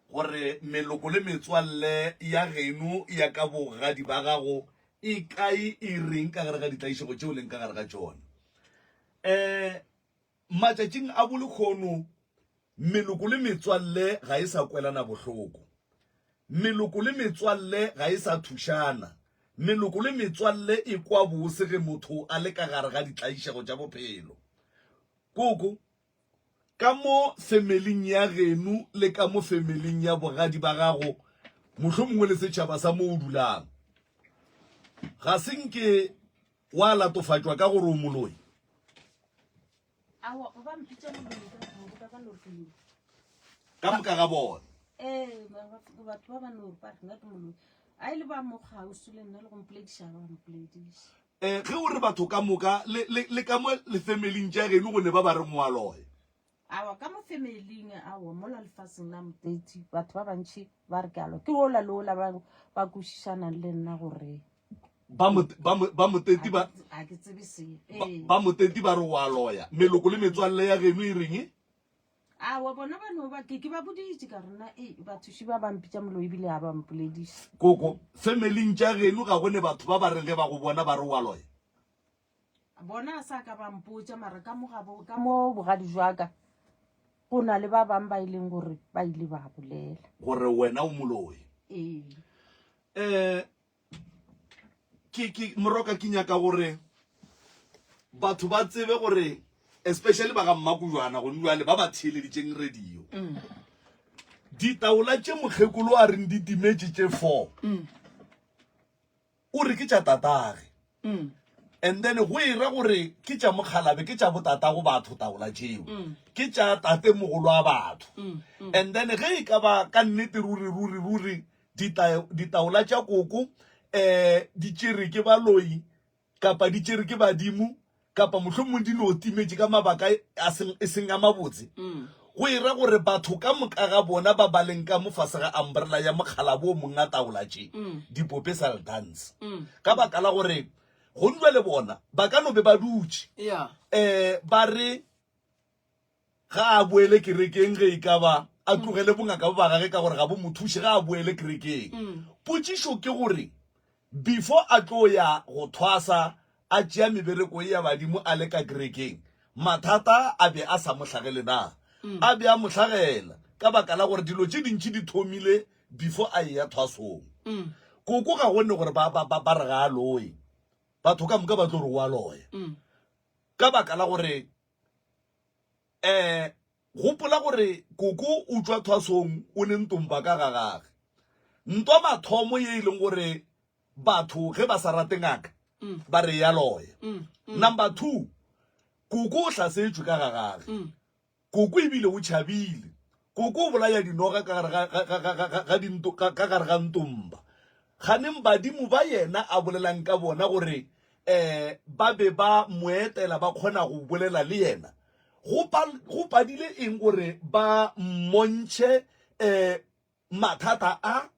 gore meloko le metswalle ya geno ya ka bogadi ba gago e kae e reng ka gare ga ditlaišego tšeo leng ka gare ga tšona. Matšatšing a bolekgono meloko le metswalle ga e sa kwelana bohloko, meloko le metswalle ga e sa thušana, meloko le metswalle e kwa bose ge motho a le ka gare ga ditlaišego tša bophelo. Koko ka mo femeling ya genu le ka mo femeling ya bogadi ba gago mohlomongwe le setšhaba sa mo o dulang ga senke wa latofatšwa ka gore o moloi. Ka moka ga bona batho ba ba no ba nna ke moloi a ile ba mo gausu le nna le go mpolediša ba mpolediša ge o re batho ka moka le ka mo le femeling tša geno go ne ba reng wa loye awa ka mo femeling awa mola lefaseng la moteti batho ba bantšhi ba re ke alo ke ola le ola ba kwešišanang le nna gore ba moteti ba a ke tsebe se ba moteti ba re wa loya meloko le metswalle ya geno e reng awa bona bano ba ke ba boditše ka rena bathuši ba bampitša moloi ebile a ba mpolediša. Koko femeling tša geno ga gone batho ba ba reng ge ba go bona ba re wa loya bona a sa ka ba mpotša mara ka mo bogadi jwaka go na le ba bangwe ba ileng gore ba ile ba bolela gore wena o moloi. Ke moroka ke nyaka gore batho ba tsebe gore especially ba ga mmakujwana go nwa le ba ba theeleditšeng radio ditaola tše mokgekolo a reng di timetše tše 4 o re ke tša tatage and then go ira gore ke tša mokgalabe ke tša botatago batho taola tšeo ke tša tate mogolo a batho and then ge e ka ba ka nnete ruri ditaola tša koko di tšere ke baloi kapa di tšere ke badimo kapa mohlomong di no timetše ka mabaka e seng a mabotse go ira gore batho ka moka ga bona ba baleng ka mofase ga umbrella ya mokgalabo o mongwe a taola tše dipope dance ka baka la gore go nwa le bona ba ka no be ba dutše ba re ga a boele kerekeng ge e ka ba a tlogele bongaka ba gage ka gore ga bo mothuši ga a boele kerekeng potšišo ke gore before a tlo ya go thwasa a tšea mebereko e ya badimo a le ka kerekeng mathata a be a sa mohlagele na a be a mohlagela ka baka la gore dilo tše dintšhi di thomile before a ya thwasong koko ga gonne gore ba re ga a loye batho ka moka ba tlo re wa loya ka baka la gore gopola gore koko o tšwa thwasong o ne ntompa ka ga gage ntwa mathomo ye e leng gore batho ge ba sa rate ngaka ba re ya loya number 2 koko o hlasetšwe ka ga gage koko ebile o tšhabile koko o bolaya dinoga ka gare ga ntomba ganeng badimo ba yena a bolelang ka bona gore ba be ba moetela ba kgona go bolela le yena go padile eng gore ba mmontšhe mathata a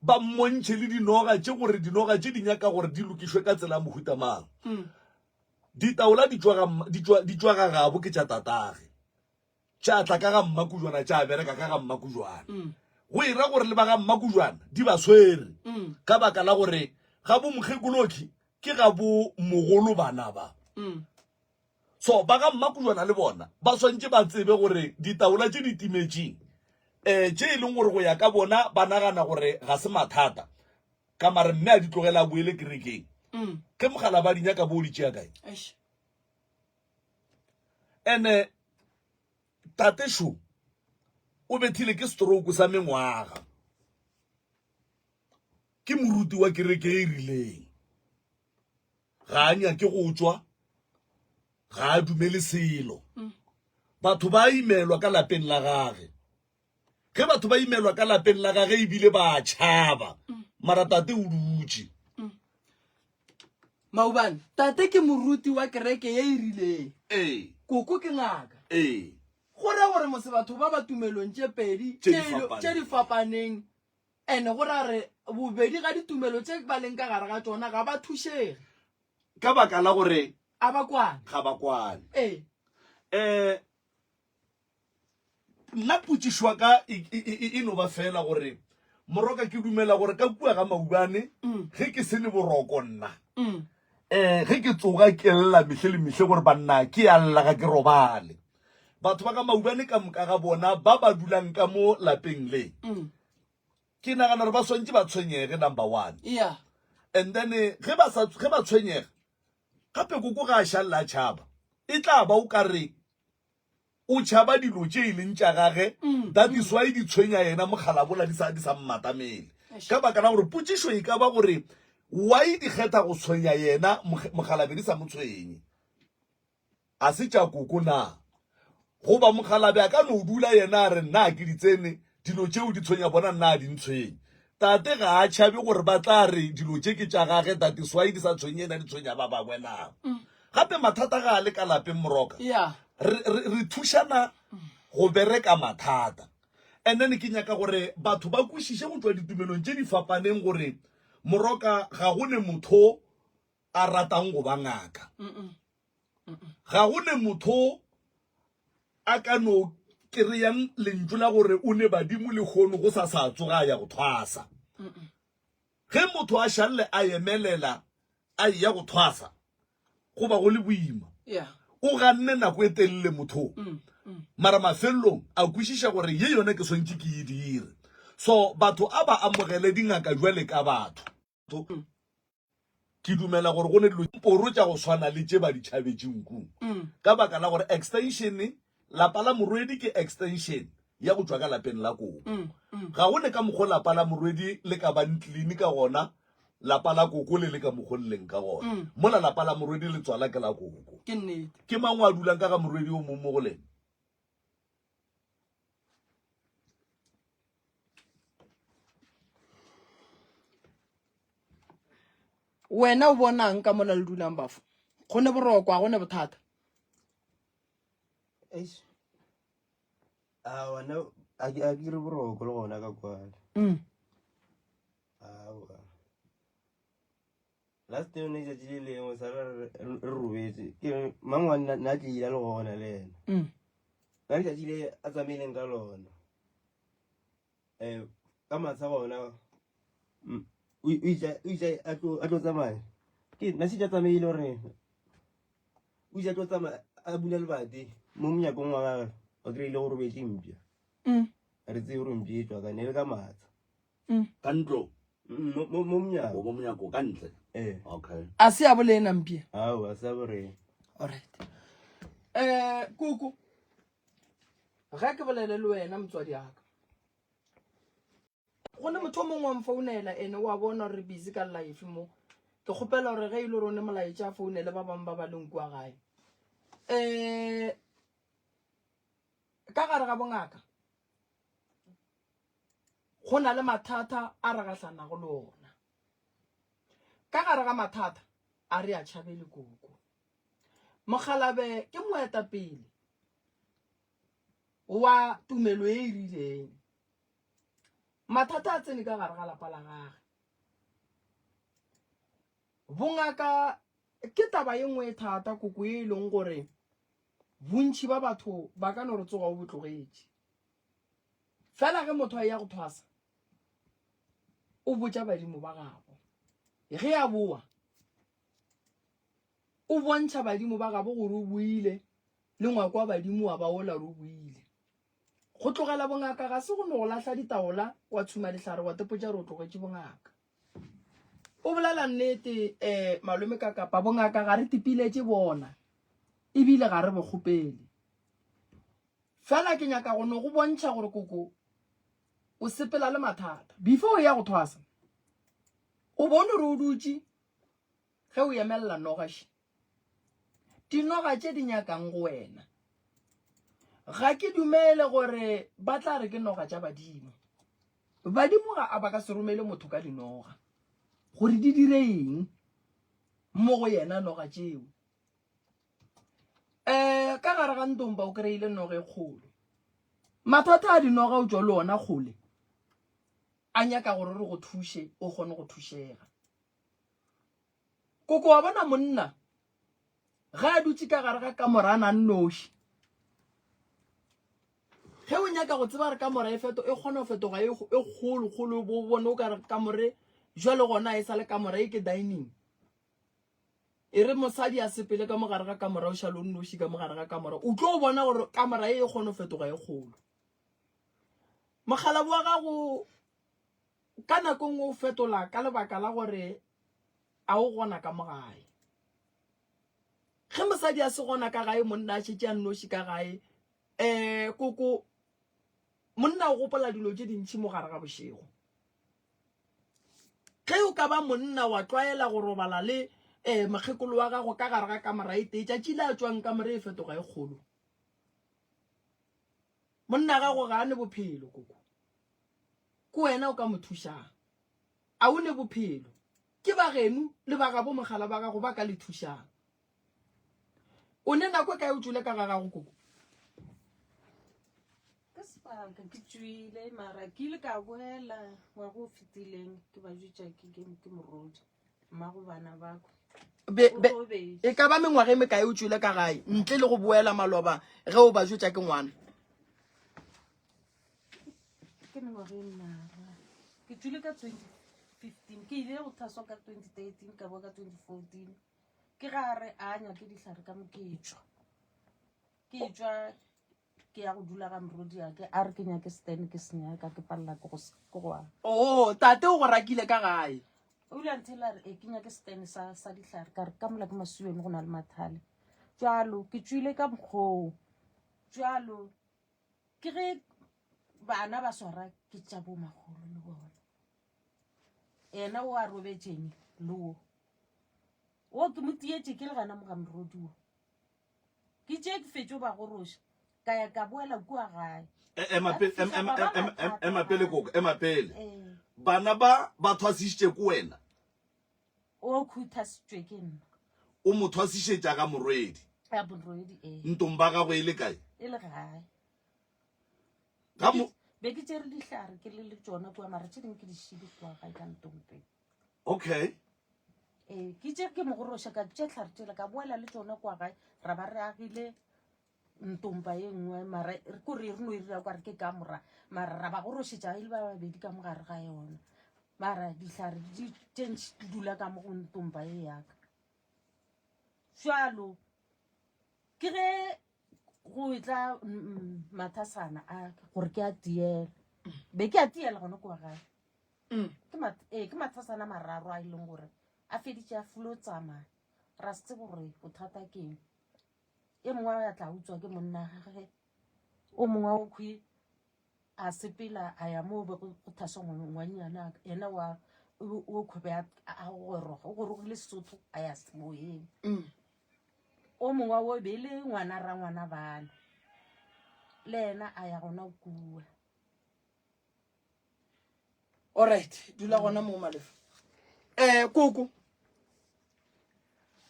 ba mmontšhe le dinoga tše gore dinoga tše di nyaka gore di lokišwe ka tsela mohuta mang ditaola di tšwa ga gabo ke tša tatage tša tla ka ga mmakujwana tša bereka ka ga mmakujwana go ira gore le ba ga mmakujwana di ba swere ka baka la gore ga bo mokgekoloki ke ga bo mogolo bana ba so ba ga mmakujwana le bona ba swantše ba tsebe gore ditaola tše di timetšeng tše e leng gore go ya ka bona ba nagana gore ga se mathata ka mare mme a di tlogela a boele kerekeng ke mogala ba dinyaka bo o di tšea kae and tatešo o bethile ke stroke sa mengwaga ke moruti wa kereke e rileng ga a nyake go tšwa ga a dumele selo batho ba imelwa ka lapeng la gage ge batho ba imelwa ka lapeng la gage ebile ba tšhaba mara tate o dutše maubane tate ke moruti wa kereke ye e rileng koko ke ngaka go ra gore mose batho ba ba tumelong tše pedi tše di fapaneng ene go ra re bobedi ga ditumelo tše ba leng ka gare ga tsona ga ba thušege ka baka la gore abakwana ga ba kwane eh nna putsišwa ka e no ba fela gore moroka ke dumela gore ka kua ga maubane ge ke se le boroko nna ge ke tsoga ke lla metlhe le metlhe gore banna ke ya lla ga ke robale batho ba ka maubane ka moka ga bona ba ba dulang ka mo lapeng le ke nagana gore ba swantse ba tshwenyege number 1 yeah and then ge ba tshwenyega gape koko ga a šalla tšhaba e tla ba o ka re o tšhaba dilo tše e leng tša gage that is why di tshwenya yena mogalabola di sa mmatamele ka baka la gore potsišo e ka ba gore why di kgetha go tshwenya yena mogalabe di sa mo tshwenye a se tša koko na goba mogalabe a ka no dula yena a re nna ke di tsene dilo tšeo di tshwenya bona nna a di ntshwenye tate ga a tšhabe gore ba tla re dilo tše ke tša gage that is why di sa tshwenye ena di tshwenya ba bangwe nao gape mathata ga a le ka lapeng moroka yeah re thušana go bereka mathata and then ke nyaka gore batho ba kwešiše go tšwa ditumelong tše di fapaneng gore moroka ga go ne motho a ratang go ba ngaka ga go ne motho a ka no kereyang lentšu la gore o ne badimo le kgono go sa tsoga ya go thwasa ge motho a šalle a emelela a ya go thwasa go ba go le boima yeah o ganne nako e telele motho mara mafelelong a kwešiša gore ye yone ke swantse ke e dire so batho a ba amogele dingaka jwale ka batho ke dumela gore go ne dilo poro tša go swana le tše ba di tšhabetšeng kung ka baka la gore extension lapa la morwedi ke extension ya go tšwa ka lapeng la koko ga go ne ka mokgwa lapa la morwedi le ka bang clean ka gona lapa la koko le ka mogoleng ka gona mola lapa la morwedi le tswala ke la koko ke nnete ke mang wa dulang ka ga morwedi o mo go lena wena o bonang ka mola le dulang bafo go ne borokwa go ne bothata wana a ke re boroko le gona ka kwana last time ne ja le lengwe sa re robetse ke mang wa nna tlile le gona le ena ka ja le a tsamaileng ka lona ka matsa gona o itse a tlo tsamaya ke nna se ja tsamaile gore o itse a tlo tsamaya a bula lebate mo monyakong wa gagwe o kry-ile go robetse mpša re tseye gore mpša e tswa ka ne le ka matsa ka ntlo mo monyako mo monyako ka ntle okay a se a bolena mpia ao a sa boreng alright kuku ga ke bolele le wena motswadi yaka go ne motho mongwe wa mfounela ene wa bona re busy ka life mo ke kgopela gore ge ile rone molaetša a founele ba bang ba ba leng kwa gae ka gare ga bongaka go na le mathata a re gahlanago le ona ka gare ga mathata a re a tšhabele koko mogalabe ke moetapele wa tumelo e e rileng mathata a tsene ka gare ga lapa la gage bongaka ke taba ye nngwe thata koko e leng gore bontši ba batho ba ka no re tsoga o botlogetše fela ge motho a ya go thwasa o botša badimo ba gago ge a boa o bontšha badimo ba gabo gore o buile le ngwako wa badimo wa ba ola re o buile go tlogela bongaka ga se go no go lahla ditaola wa tshuma dihlare wa tepotša re o tlogetše bongaka o bolela nnete malome ka kapa bongaka ga re tipiletše bona ebile ga re bokgopele fela ke nyaka go no go bontšha gore koko o sepela le mathata before o ya go thwasa o bone re o dutše ge o emelela nogaše dinoga tše di nyakang go wena ga ke dumele gore ba tla re ke noga tša badimo badimo ga a ba ka se romele motho ka dinoga gore di dire eng mo go yena noga tšeo ka gare ga ntompa o kry-ile noga e kgolo mathata a dinoga o tšwa le ona kgole a nyaka gore re go thuše o kgone go thušega koko wa bona monna ga a dutse ka gare ga kamora a nang noši ge o nyaka go tseba re kamora e kgona go fetoga e kgolo bo bone o ka re kamore jwale gona e sa le kamora e ke dining e re mosadi a sepele ka mogare ga kamora o šale o nnoši ka mogare ga kamora o tlo bona gore kamora e kgona go fetoga e kgolo mogala wa gago ka nako nngwe o fetola ka lebaka la gore a o gona ka mogae ge mosadi a se gona ka gae monna a šetse a nnoši ka gae koko monna o gopola dilo tše dintšhi mo gare ga bošego ge o ka ba monna wa tlwaela go robala le mokgekolo wa gago ka gare ga kamera e tee tšatši le a tswang kamera e fetoga e kgolo monna gago ga a ne bophelo koko ke wena o ka mo thušang a o ne bophelo ke ba geno le ba gabo mogala ba gago ba ka le thušang o ne nako ka e o tswile ka ga gago koko ka sebaka ke tswile mara ke ile ka boela wa go fetileng ke ba jutša ke morodi mmago bana bako e ka ba mengwaga e mekae o tswile ka gae ntle le go boela maloba ge o ba jutša ke ngwana ke mengwaga e mara ke tswile ka 2015 ke ile go thaswa ka 2013 ka boa ka 2014 ke gare a nyake dihlare ka moketšwa ke tšwa ke ya go dula ga morodi yake a re ke nyake stene ke senyaka ke palela ke goa tate o go rakile ka gae o ile a nthela re ke nyake stene sa dihlare ka re ka mola ke masueng go na le mathale jalo ke tswile ka mokgoo jalo ke ge bana ba swara ke tša bomagolo le bona ena o a robetšeng le o ke mo tietše ke le gana moga morodi o ke tše ke fetšo ba goroša ka ya ka boela kua gae emapele koko emapele bana ba thwasišitše ko wena o khuthasitšwe ke nna o mo thwasišetša ka morwedi ya borodi ntong ba gago e le kae e le gae ka mo be ke tšere dihlare ke le tšona kua mara tše dingwe ke dišidi kua gae ka ntompe okay ke tše ke mogoroša ka tše hlare tšela ka boela le tšona kua gae ra ba re agile ntompa ye nngwe mara kore re no irira kwa re ke ka mora mara ra ba gorošetša e le ba babedi ka mogare ga yona mara dihlare di dula ka mo go ntompa ye yaka jalo ke ge go etla mathasana a gore ke a tiela be ke a tiela gona kua gae ke mathasana mararo a e leng gore a feditše a fulo tsamaya ra se tsebe gore bothata keng e mongwe ya tla utswa ke monna gage o mongwe o khwi a sepela a ya mo be go thaswa ngwanyana ena o khwebe a goroga o gorogile Sesotho a ya semoyeng o mongwe o be le ngwana ra ngwana bana le ena a ya gona kua alright dula gona mo malefa koko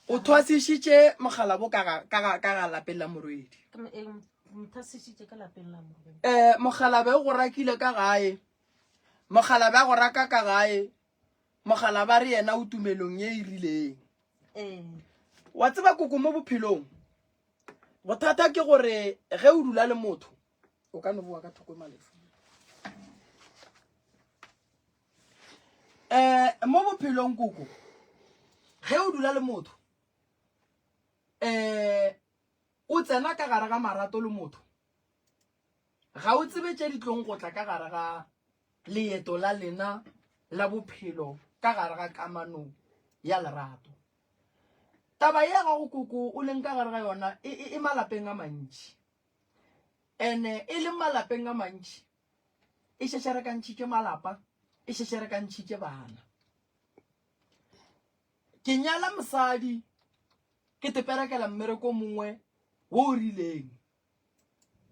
o thwasišitše mogala bo ka ga lapeng la morwedi mthasisitše ka lapeng la morwedi mogala be go rakile ka gae mogala ba go raka ka gae mogala ba re yena o tumelong ye e rileng wa tseba koko mo bophelong bothata ke gore ge o dula le motho o ka no boa ka thoko malefa mo bophelong koko ge o dula le motho o tsena ka gare ga marato le motho ga o tsebe tše di tlong go tla ka gare ga leeto la lena la bophelo ka gare ga kamanong ya lerato taba ya gago koko o leng ka gare ga yona e malapeng a mantši ene e le malapeng a mantši e šešerekantšhitše malapa e šešerekantšhitše bana ke nyala mosadi ke teperekela mmereko mongwe wo o rileng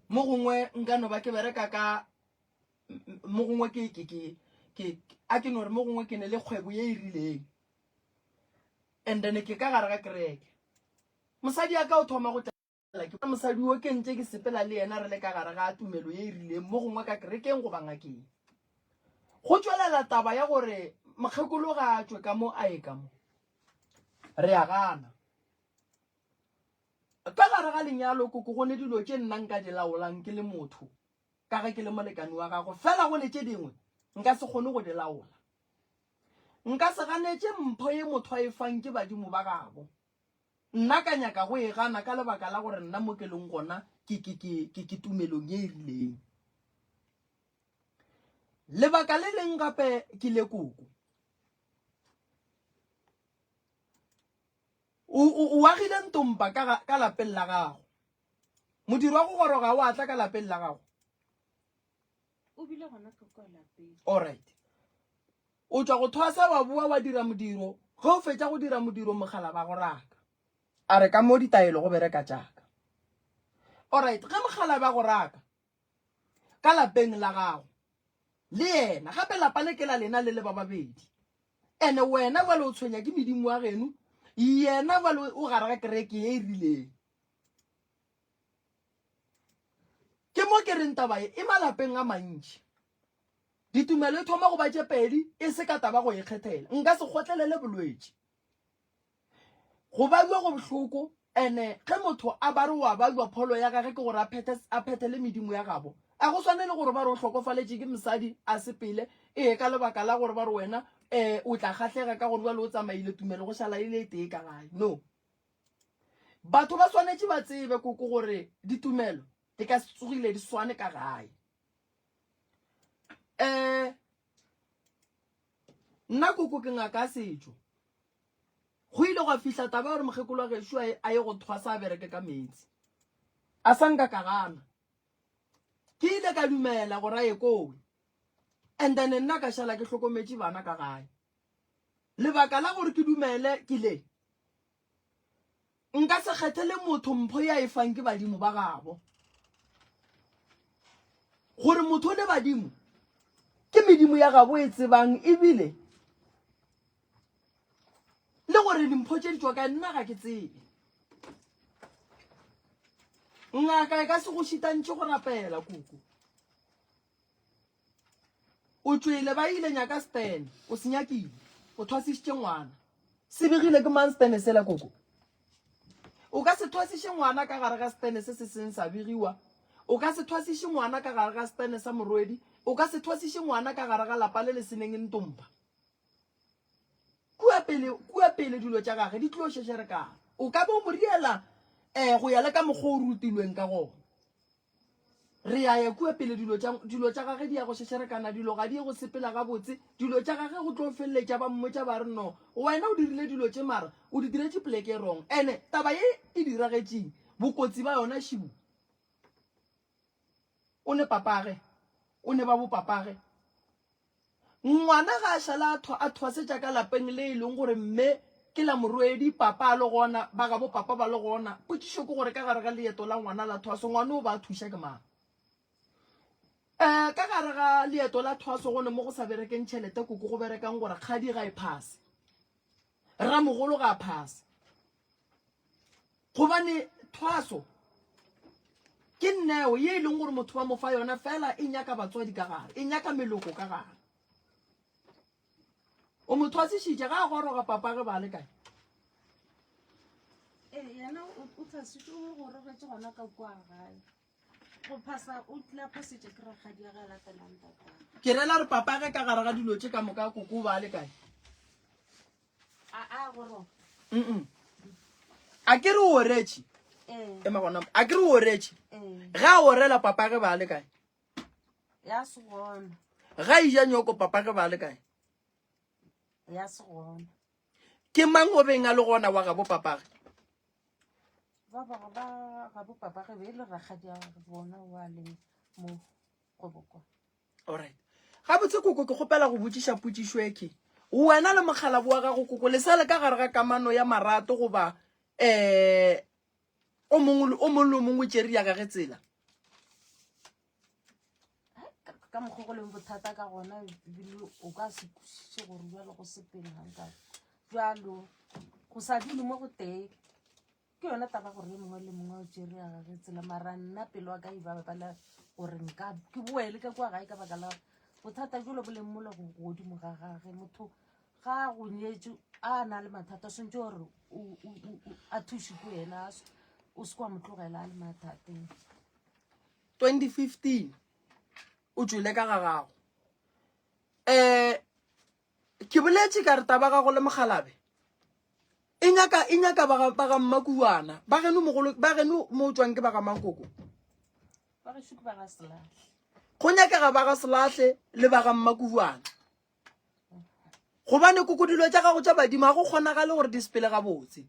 mo gongwe nka no ba ke bereka ka mo gongwe a ke no re mo gongwe ke ne le kgwebo ye e rileng and then ke ka gare ga kereke mosadi ya ka o thoma go tla ke mosadi o ke ntse ke sepela le yena re le ka gare ga tumelo ye e rileng mo gongwe ka kerekeng go bangakeng go tswelela taba ya gore mokgekolo ga a tswe ka mo a e ka mo re a gana ka gare ga lenyalo koko go ne dilo tše nna nka di laolang ke le motho ka ge ke le molekane wa gago fela go le tše dingwe nka se kgone go di laola nka se ganetše mpho ye motho a e fang ke badimo ba gabo nna ka nyaka go e gana ka lebaka la gore nna mo ke leng gona ke tumelong ye e rileng lebaka le leng gape ke le koko o agile ntompa ka lapeng la gago modiro wa go goroga o atla ka lapeng la gago o bile gona ka kwa lapeng. alright o tswa go thoasa wa bua wa dira modiro ge o fetša go dira modiro mogala ba go raka a re ka mo ditaelo go bereka jaaka alright ge mogala ba go raka ka lapeng la gago le yena gape lapa le ke la lena le ba babedi ene wena jale o tshwenya ke medimo wa geno yena jale o gare ga kereke ye e rileng ke mo ke reng taba e malapeng a mantši ditumelo e thoma go ba tše pedi e se ka taba go ikgethela nka se gotlelele bolwetši go baiwa go bohloko ene ge motho a ba re wa baiwa pholo ya gage ke gore a phethele medimo ya gabo a go swane le gore ba re o hlokofaletše ke mosadi a sepele ka lebaka la gore ba re wena o tla kgahlega ka gore ba le o tsamaile tumelo go šala ile e tee ka gae no batho ba swanetše ba tsebe koko gore ditumelo di ka se tsogile di swane ka gae nna koko ke ngaka setšo go ile go fihla taba gore mokgekolo wa gešo a ye go thwasa a bereke ka metsi a sa nka ka gana ke ile ka dumela gore a ye kowe and then nna ka šala ke hlokometše bana ka gae lebaka la gore ke dumele ke le nka se kgethele motho mpho ya e fang ke badimo ba gabo gore motho le badimo ke medimo ya gabo e tsebang ebile le gore dimpho tše di tšwa ka nna ga ke tsebe ngaka e ka se go šitantše go rapela koko o tšwele ba ile nyaka stene o se nyakile o thwasišitše ngwana se begile ke mang stene sela koko o ka se thwasiše ngwana ka gare ga stene se se seng sa begiwa o ka se thwasiše ngwana ka gare ga stene sa morwedi o ka se thwasiše ngwana ka gare ga lapa le le seneng ntompa kua pele dilo tša gage di tlo šešerekana o ka bo moriela go ya le ka mokgwa o rutilweng ka gona re ya kua pele dilo tša gage di ya go šešerekana dilo ga di ye go sepela gabotse dilo tša gage go tlo feleletša ba mmotša ba re no wena o dirile dilo tše mara o di diretše poleke wrong ene taba ye e diragetšeng bokotsi ba yona šibu o ne papage o ne ba bopapage ngwana ga a šala a thwasetša ka lapeng le e leng gore mme ke la morwedi papa a le gona ba ga bopapa ba le gona potšišo ke gore ka gare ga leeto la ngwana la thwaso ngwana o ba thuša ke mang ka gare ga leeto la thwaso gone mo go sa berekeng tšhelete koko go berekang gore kgadi ga e phase ramogolo ga a phase gobane thwaso ke nneo ye e leng gore motho ba mo fa yona fela e nyaka batswadi ka gare e nyaka meloko ka gare o mo thwasišitše ga a goroga papa ge ba le kae yena o thasitse o gorogetše gona ka kua gae go phasa o tla phasitše ke rakgadi ya ge latelang tata ke rela re papa ge ka gare ga dilo tše ka moka koko ba le kae a goroga a ke re o oretše ema gona a ke re o oretše ga a orela papa ge ba le kae ya se gona ga ija nyoko papa ge ba le kae ya se gona ke mang o beng a le gona wa ga bopapage ba bangwe ba ga bopapage be e le rakgadi ya bona wa leng mo kgwebokwa alright ga botse koko ke kgopela go botsiša potsišo eke wena le mogala boa gago koko le sa le ka gare ga kamano ya marato goba o mongwe le o mongwe tšeri ya gage tsela ka mokgwa go leng bothata ka gona ebile o ka se kwešiše gore jalo go sepele ganka jalo go sa dule mo go tee ke yona taba gore ye mongwe le mongwe o tšere ya gage tsela mara nna pelo wa ka e babala gore nka ke boele ka kwa gae ka baka la bothata jalo bo leng mola go godimo ga gage motho ga go nyetše a na le mathata swantse gore a thuše ko yena o se kwa mo tlogela a le mathateng. 2015 o tswile ka ga gago ke boletse ka re taba ga go le mogalabe e nyaka ba ga mmakuana ba geno mo tswang ke ba ga Mankoko Ba re shuku ba ga Slahle. go nyakega ba ga Slahle le ba ga Mmakuana gobane koko dilo tša gago tša badimo go kgonagale gore di sepele ga botse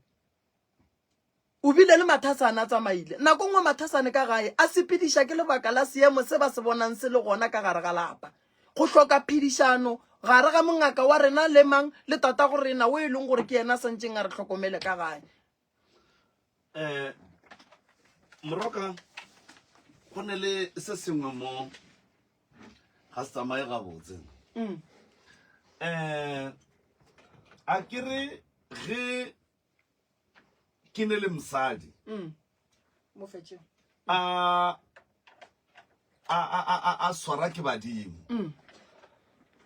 o bile le mathasane a tsamaile nako ngwe mathasane ka gae a sepediša ke lebaka la seemo se ba se bonang se le gona ka gare ga lapa go hloka phedišano gare ga mongaka wa rena le mang le tata go rena o e leng gore ke yena santseng a re tlhokomele ka gae Moroka go ne le se sengwe mo ga se tsamaye gabotse a kere ge ke ne le mosadi mo fetše a swara ke badimo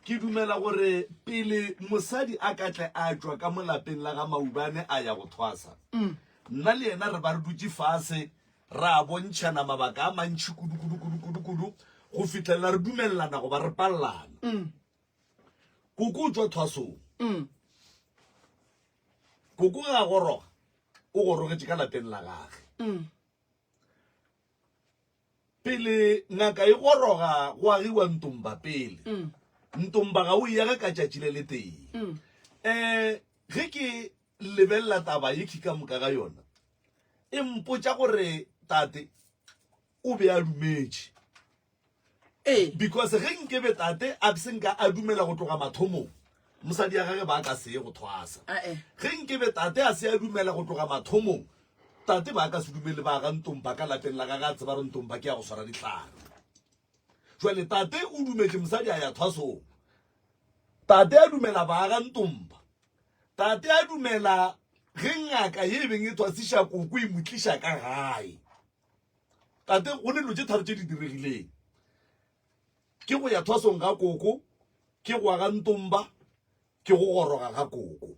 ke dumela gore pele mosadi a katle a tswa ka molapeng la ga Maubane a ya go thwasa nna le yena re ba re dutse fase ra bontšhana mabaka a mantšhi kudu go fitlhelela re dumelelana go ba re pallana koko o tswa thwasong koko ga goroga o gorogetše ka lapeng la gage pele ngaka e goroga go agiwa Ntomba pele Ntomba ga o ia ka tšatši le teng ge ke lebelela taba ye ke ka moka ga yona e mpotša gore tate o be a dumetše because ge nkebe tate a senka a dumela go tloga mathomong mosadi ya gage ba ka se ye go thwasa ge nkebe tate a se a dumela go tloga mathomong tate ba ka se dumele ba ga Ntomba ka lapeng la gage a tseba re Ntomba ke ya go swara ditlhare jwale tate o dumetše mosadi a ya thwasong tate a dumela ba ga Ntomba tate a dumela ge ngaka ye beng e thwasiša koko e motliša ka gae tate go ne dilo tše tharo tše di diregileng ke go ya thwasong ga koko ke go ga Ntomba ke go goroga ga koko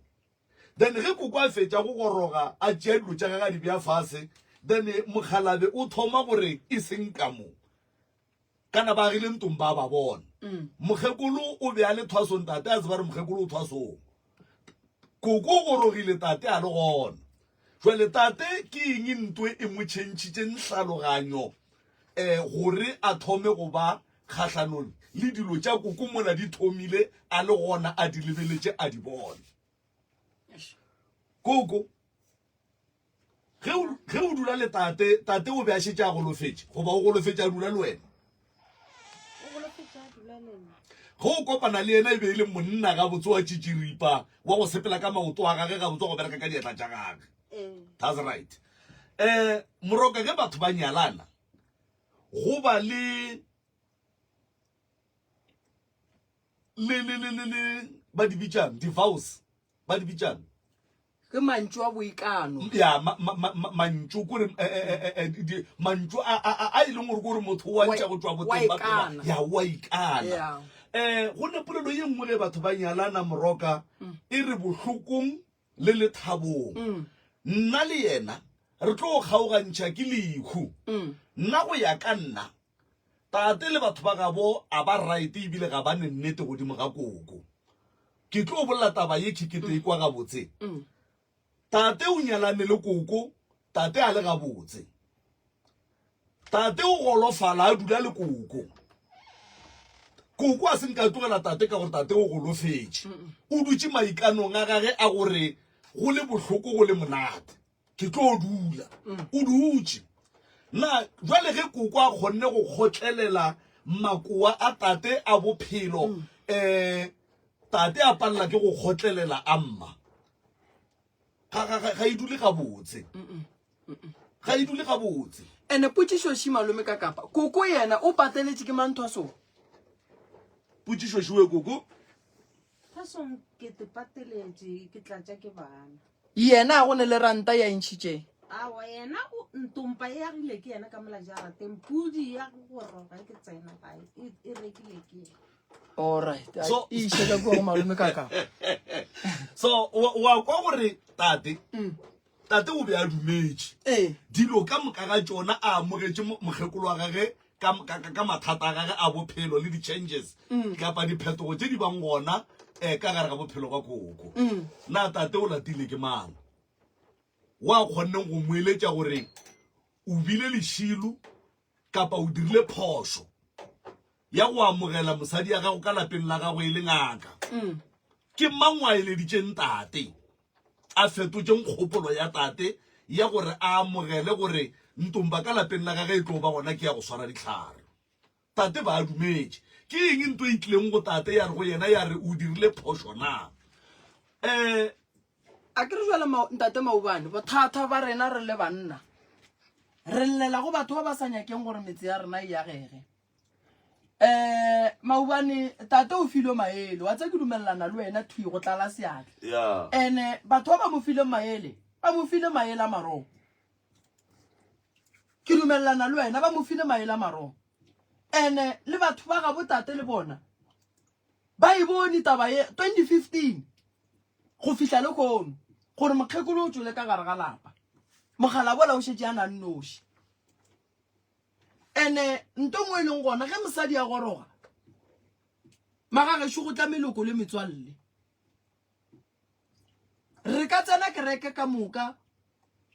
then ge koko a fetša go goroga a tšea dilo tša gage a di bea fase then Mokgalabe o thoma gore e seng ka mo kana ba agile Ntomba ba bona mokgekolo o be a le thwasong tate a tseba re mokgekolo o thwasong koko o gorogile tate a le gona jwale tate ke eng ntwe e mo tšhentšhitšeng tlhaloganyo gore a thome go ba kgatlhanong le dilo tša koko mona di thomile a le gona a di lebeletše a di bone koko ge o dula le tate o be a šetše a golofetše goba o golofetše a dula le wena ge o kopana le yena e be e le monna ga botse wa tšitširipa wa go sepela ka maoto a gage ga botse go bereka ka dietla tša gage that's right Moroka ge batho ba nyalana go ba le ba di bitšang divorce ba di bitšang ke mantšu a boikano ya mantšu kore mantšu a e leng gore kore motho wa ntša go tswa boteng ba pela ya wa ikana go ne polelo ye nngwe ge batho ba nyalana Moroka e re bohlokong le lethabong nna le yena re tlo go kgaogantšha ke lehu nna go ya ka nna tate le batho ba gabo a ba right ebile ga ba ne nnete godimo ga koko ke tlo bolla taba ye kekete e kwa gabotse tate o nyalane le koko tate a le gabotse tate o golofala a dula le koko koko a seng ka tlogela tate ka gore tate o golofetše o dutše maikanong a gage a gore go le bohloko go le monate ke tlo dula o dutše na jwale ge koko a kgonne go kgotlelela makoa a tate a bophelo tate a palela ke go kgotlelela a mma ga e dule gabotse ga e dule gabotse ene potšišo še malome ka kapa koko yena o pateletše ke manthwasong potšišo šiwe koko thwasong ke te pateletše ke tlatša ke bana yena a go ne le ranta ya ntšhitšeng awa yena Ntompa e agile ke yena ka mola jarateng pudi ya go goroga ke tsena gae e rekile ke alright e išeka ko go malome ka kapa so wa kwa gore tate tate o be a dumetse dilo ka moka ga tsona a amogetse mokgekolo wa gage ka mathata a gage a bophelo le di-changes kapa diphetogo tse di bang gona ka gare ga bophelo kwa koko na tate o latile ke mang wa kgonneng go moeletša gore o bile lešilo kapa o dirile phoso ya go amogela mosadi ya gago ka lapeng la gago e le ngaka ke mang wa eleditšeng tate a fetotšeng kgopolo ya tate ya gore a amogele gore ntomba ka lapeng la gage e tlo ba gona ke ya go swara ditlhare tate ba a dumetse ke eng ntho e tlileng go tate ya re go yena ya re o dirile phoso na a ke re jwale ntate Maobane bothata ba rena re le banna re llela go batho ba ba sa nyakeng gore metse ya rena e yagege Maobane tate o file maele wa tse ke dumelelana le wena thui go tlala seatla ene batho ba mo file maele a marong ke dumelelana le wena ba mo file maele a marong ene le batho ba ga botate le bona ba e bone taba ye 2015 go fihla le kono gore mokgekolo o tswele ka gare ga lapa mogala bola o shetse a nang noši ene nto ngwe e leng gona ge mosadi ya goroga magagešo go tla meloko le metswalle re ka tsena kereke ka moka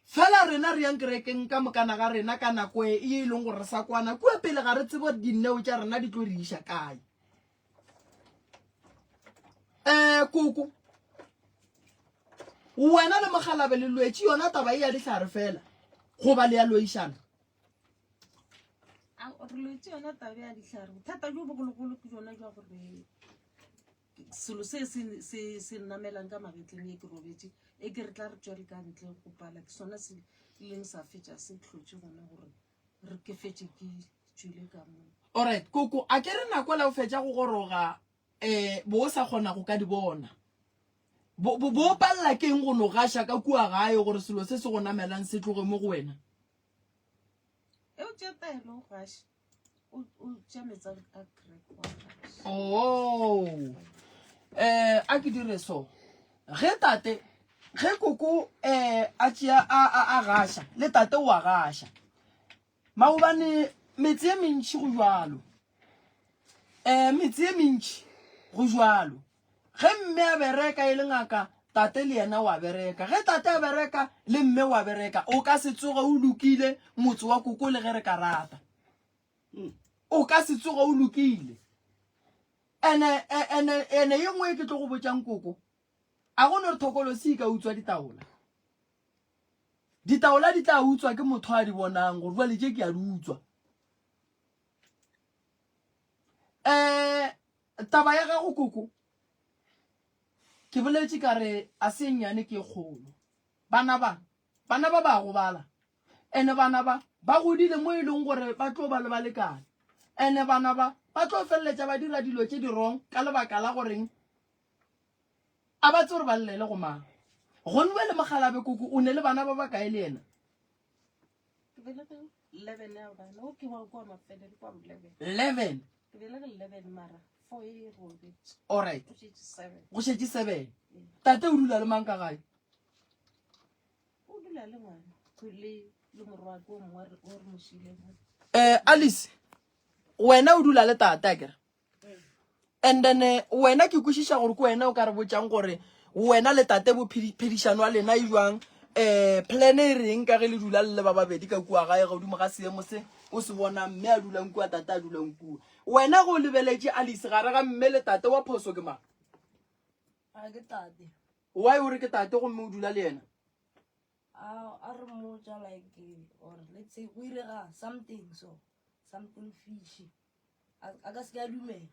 fela rena re yang kerekeng ka mokana ga rena ka nako e leng gore re sa kwana kua pele ga re tsebo dinneo tša rena di tlo re iša kae koko wena le mogalabe le lwetše yona taba e ya dihlare fela goba le ya loišana re lwetse yona taba ya ditlhare bothata jo bogologolo ke jona jwa gore selo se namelang ka magetleng e ke robetse e ke re tla re tswele ka ntle go pala ke sona se ileng sa fetša se tlhotse gona gore re ke fetse ke tswile ka mo alright koko a ke re nako la o fetša go goroga bo o sa kgona go ka di bona bo palela ke eng go no gaša ka kua gae gore selo se se go namelang se tloge mo go wena o tša taelo gaše o tša metsa a crack wa gaše a ke dire so ge koko a tšea a gaša le tate o a gaša Maobane metse e mentši go jwalo ge mme a bereka e le ngaka tate le yena wa bereka ge tate a bereka le mme wa bereka o ka se tsoga o lokile motse wa koko le ge re ka rata o ka se tsoga o lokile ene ye nngwe ke tlo go botjang koko a gone re thokolosi e ka utswa ditaola di tla utswa ke motho a di bonang gore jwale tše ke a di utswa taba ya gago koko ke boletše ka re a se nnyane ke kgolo bana ba go bala ene bana ba godile mo e leng gore ba tlo ba le balekane ene bana ba tlo feleletša ba dira dilo tše di wrong ka lebaka la goreng a ba tse gore ba llele go mang go nwe le mogalabe koko o ne le bana ba ba kae le yena 11 mara 4 year old alright go šetše 7 tate o dula le mang ka gae o dula le ngwana le morwako o mongwe o re mošile Alice wena o dula le tate akere and then wena ke kwešiša gore ke wena o ka re botšang gore wena le tate bophedišano wa lena e jwang plan e reng ka ge le dula le ba babedi ka kua gae godimo ga seemo se o se bona mme a dulang kua tate a dulang kua wena go lebeletše Alice gare ga mme le tate wa phoso ke mang a ke tate why o re ke tate gomme o dula le yena a re motša like or let's say go irega something fishy a ka se ke a dumela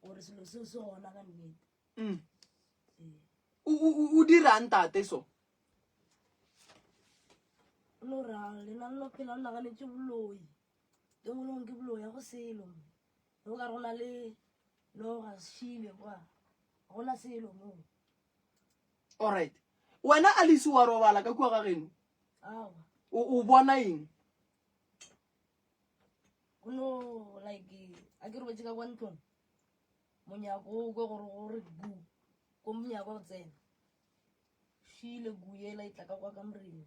gore selo seo se gona ka nnete o dirang tate so no ra lena lo phela nna ga letse boloi ke molong ke boloi ya go selo go ka rona le lo ga shile kwa gona selo mo alright wena Alice wa robala ka kua ga geno o bona eng no like a ke re botse ka kwa ntlong monyako o kwe gore gu ko monyako go tsena feel guela e tla ka kwa ka moreng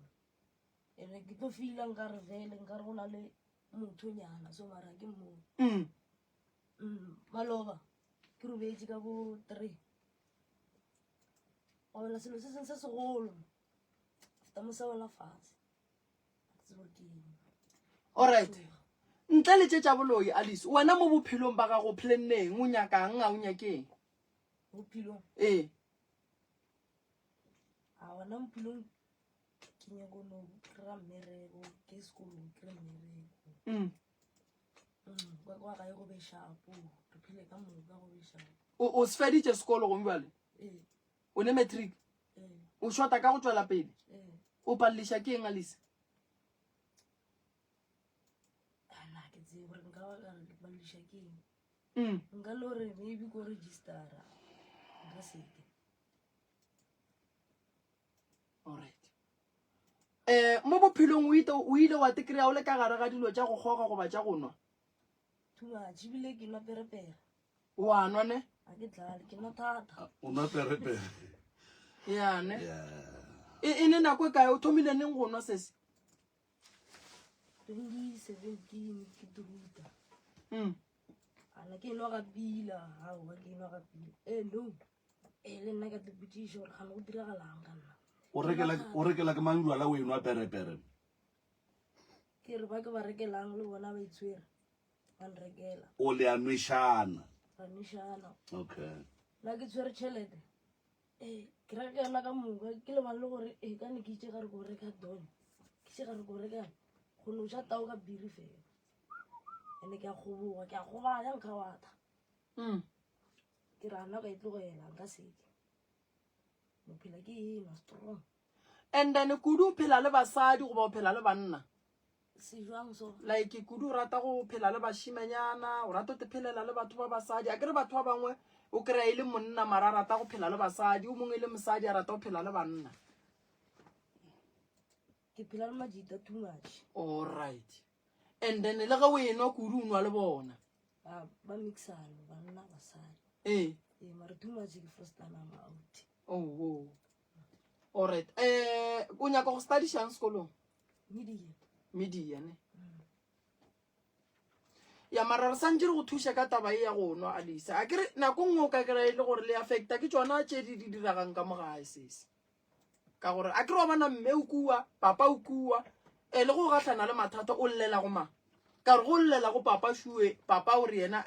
ene ke tlo feel nka re vele nka re gona le mothonyana so mara ke mo maloba ke robetse ka bo 3 o la selo se seng se segolo after mo sa wela fatshe alright ntle le tse tsa boloi Alice wena mo bophelong ba ga go planneng o nyakang a o nyakeng bophelo a wona bophelo ke nyako no kra merego ke sekolo ke merego kwa ga go be shapo re phile ka moka go be shapo o sfeditse sekolo go mbale o ne matric o shota ka go tswela pele o pallisha ke eng Alice ana ke tse gore nka ba ka re pallisha ke eng nka lore maybe go registera nka seke alright mo bophelong o ile wa tekry-a o le ka gare ga dilo tša go goga goba tša go nwa tumatši bile ke nwa perepere wa nwa ne a ke tlale ke nwa thata o nwa perepere yane e ne nako e kae o thomile neng go nwa sese 2017 ke turuta ana ke nwa ga pila ha wa ke nwa ga pila no le nna ka teputiša gore ga go diragalang ka nna o rekela ke mangwala o e nwa perepere ke re ba ke ba rekelang le bona ba itshwere ba nrekela o le anwešana ba nišana okay nna ke tshwere tšhelete ke rekela ka moka ke lebane le gore ka ne ke itse gare ko reka don ke se gare ko reka go no ja tao ka biri fela ene ke a goboga ke a gobaya nka watha ke rana ka itlogela nka seke mophela ke ena strong and then kudu o phela le basadi goba o phela le banna se jwang so like kudu o rata go phela le bashimanyana o rata go tephelela le batho ba basadi a kere batho ba bangwe o kry-a e le monna mara a rata go phela le basadi o mongwe le mosadi a rata go phela le banna ke phela le majita too much alright and then le ga o enwa kudu o nwa le bona ba mixana banna basadi mara too much ke frustana ma out alright o nyaka go studishang sekolong media ne ya mara re santse re go thuša ka taba e ya go nwa Alice a kere nako nngwe o ka kry-a le gore le affecta ke tsona tše di diragang ka mogae sese ka gore a kere wa bona mme o kua papa o kua le go gatlhana le mathata o llela go mang ka gore go llela go papa shue papa o re yena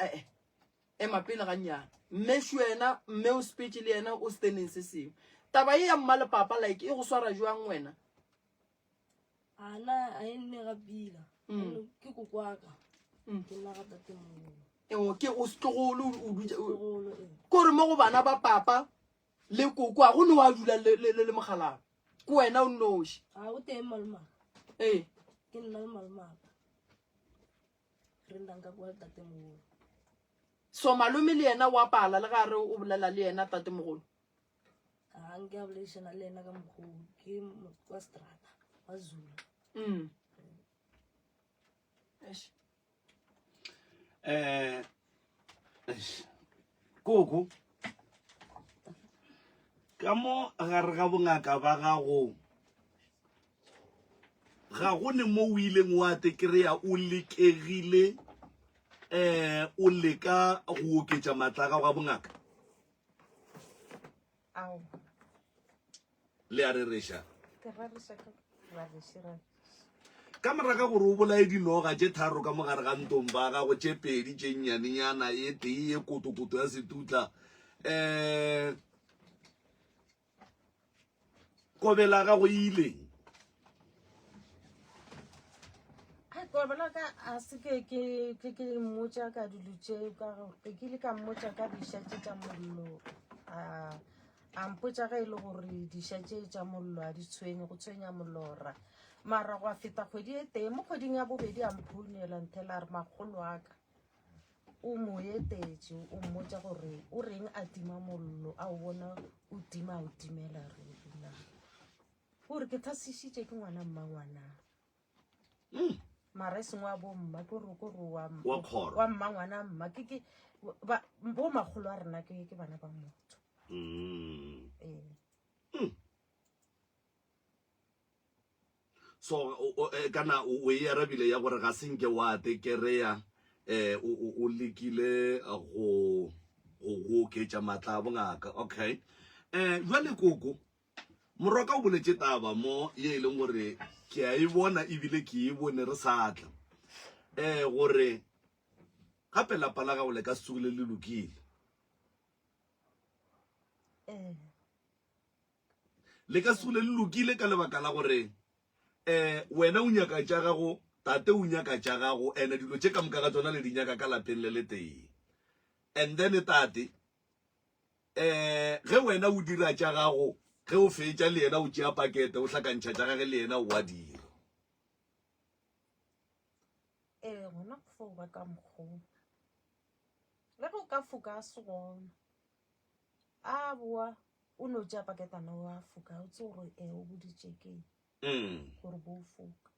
mapele ga nnyana mme shue ena mme o speech le yena o steneng se sengwe taba e ya mma le papa like e go swara jwang wena ana a enne ga pila ke kokwaka ke nna ga tate mo ke o setlogolo o dutse kore mo go bana ba papa le koko a go ne wa dula le mogalana ke wena o nnoši a o teng malomaka ke nna le malomaka re ndanka kwa tate mogolo so malome le yena wa pala le gare o bolela le yena tate mogolo a nke a boledišana le ena ka mogolo ke kwa strata wa zulu koko ka mo gare ga bongaka ba gago ga go ne mo o ileng wa tekry-a o lekegile o leka go oketša maatla ga ga bongaka le a rereša ka moraga gore o bolae dinoga tše tharo ka mogare ga ntong ba gago tše pedi tše nnyanenyana e tee ye kotokoto ya setutla kobela gago e ileng kobela ka a se ke mmotsa ka dilo tšeo ka gore ke ile ka mmotsa ka dišatše tša mollo a mpotsa ge e le gore dišatše tša mollo a di tshwenye go tshwenya mollora mara go a feta kgwedi e tee mo kgweding ya bobedi a mphounela nthela re magolo aka o mo etetše o mmotsa gore o reng a tima mollo a o bona o tima o timela rena gore ke thasišitše ke ngwana mmangwana mara e sengwe a bomma ke gore wa mmangwana mma bo magolo a rena ke bana ba motho so kana o e arabile ya gore ga senke wa tekereya o lekile go ketša matla a bongaka. Okay, jwale koko moroka o boletse taba mo ye e leng gore ke a e bona ebile ke e bone re sa tla gore gape lapa la gago le ka setsogile le lokile. Le ka setsogile le lokile ka lebaka la gore wena o nyaka tša gago, tate o nyaka tša gago, ene dilo tše ka moka ga tsona le di nyaka ka lapeng le le teng. And then tate ge wena o dira tša gago, ge o fetša le yena o tšea pakete o hlakantšha tša gage le yena o a dira. Gona go foba ka mokgwa le go ka foka segona a boa o no tšea paketana wa foka o tse gore o boditše keng gore bo foka.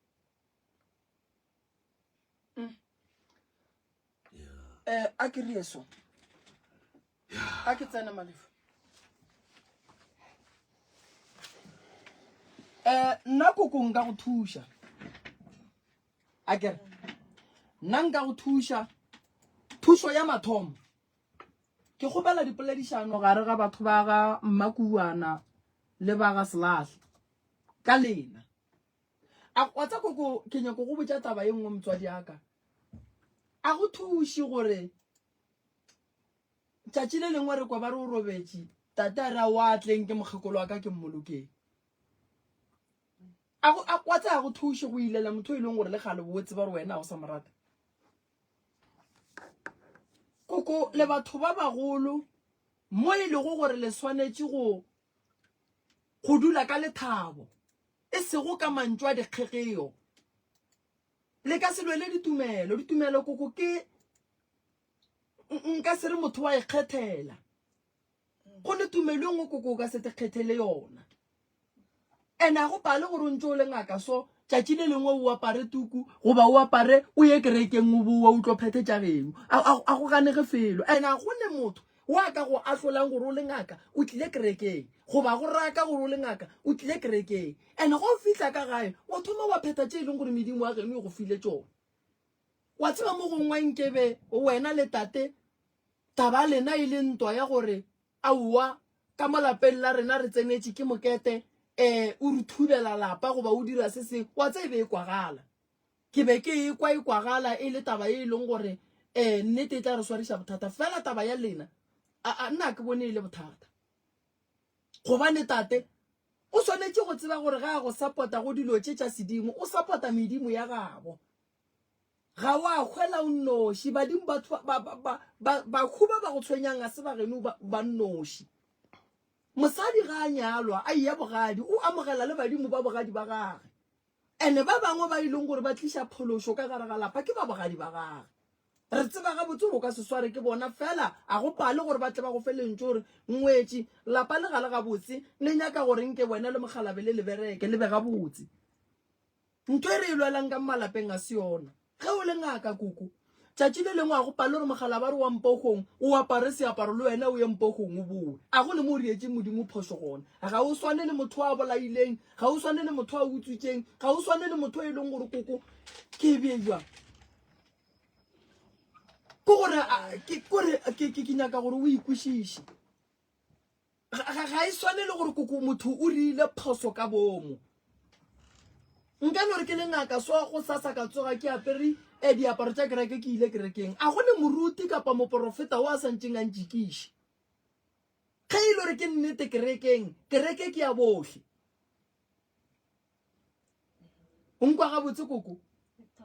A ke re eso a ke tsena Malefo. Nna koko nka go thuša a kere nna nka go thuša thušo ya mathomo ke kgopela dipoledišano gare ga batho ba ga Mmakuana le ba ga Selahle ka lena wa tsa koko ke nyako go botša taba ye nngwe motswadi aka a go thuše gore tšatši le lengwe re kwa ba re o robetše tate a re a wa tleng ke mokgekolo wa ka ke mmolokeng wa tsa go thuše go ilela motho e leng gore le gale botse ba re wena o sa morata koko le batho ba bagolo mo e lego gore le swanetše go dula ka lethabo e sego ka mantšwa dikgegeo le ka se lwele ditumelo koko ke nka se re motho wa ikgethela go le tumelo engwe koko o ka se te kgethele yona ene a go pale gore o ntse o le ngaka so tšatši le lengwe o apare tuku goba o apare o ye kerekeng o boa o tlo phethetša geno a go ganege felo ene a gone motho wa ka go ahlolang gore o le ngaka o tlile kerekeng goba go raka gore o le ngaka o tlile kerekeng ene go fihla ka gae o thoma wa phetha tše e leng gore medimo wa geno e go file tšone wa tseba mo gongwe nkebe wena le tate taba lena e le ntwa ya gore aowa ka molapeng la rena re tsenetše ke mokete o re thubela lapa goba o dira se seng wa tse e be e kwagala ke be ke e kwagala e le taba e leng gore nnete e tla re swariša bothata fela taba ya lena nna ke bone e le bothata gobane tate o swanetše go tseba gore ga go support-a go dilo tše tša sedimo o support-a medimo ya gago ga wa hwela o nnoši badimo batho bakhuba ba go tshwenyang a se ba geno ba nnoši mosadi ga a nyalwa a iya bogadi o amogela le badimo ba bogadi ba gage ene ba bangwe ba ileng gore ba tliša phološo ka gare ga lapa ke ba bogadi ba gage re tseba ga botse go ka se sware ke bona fela a go pale gore ba tle ba go felentse gore ngwetši lapa le gale ga botse le nyaka gore nke wena le mogalabe le lebereke le be ga botse ntho e re e lwelang ka malapeng a se yona ge o le ngaka koko tšatši le lengwe a go pale gore mogala ba re wa mpokgong o apare seaparo le wena o ye mpokgong o boe a go le mo o rietse modimo phoso gona ga o swane le motho a bolaileng ga o swane le motho a utswitseng ga o swane le motho e leng gore koko ke bee jwang ke nyaka gore o ikwešiše ga e swane le gore koko motho o rile phoso ka bomo nka no re ke le ngaka so go sasa ka tsoga ke apere diaparo tša kereke ke ile kerekeng a gone moruti kapa moprofeta o a santseng a ntšikiše ge e le gore ke nnete kerekeng kereke ke ya bohle o nkwa gabotse koko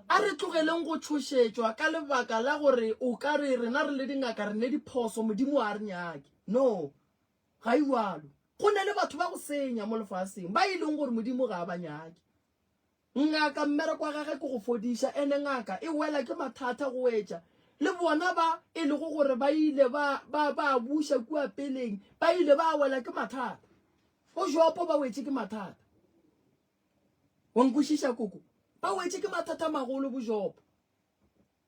a re tlogeleng go tshošetšwa ka lebaka la gore o ka re rena re le dingaka re ne diphoso modimo a re nyake no ga iwalo go ne le batho ba go senya mo lefaseng ba e leng gore modimo ga a ba nyake ngaka mmereko wa gage ke go fodiša ene ngaka e wela ke mathata go wetša le bona ba e lego gore ba ile ba buša kua peleng ba ile ba wela ke mathata go jopo ba wetše ke mathata wa nkwešiša koko ba wetše ke mathata magolo bojopo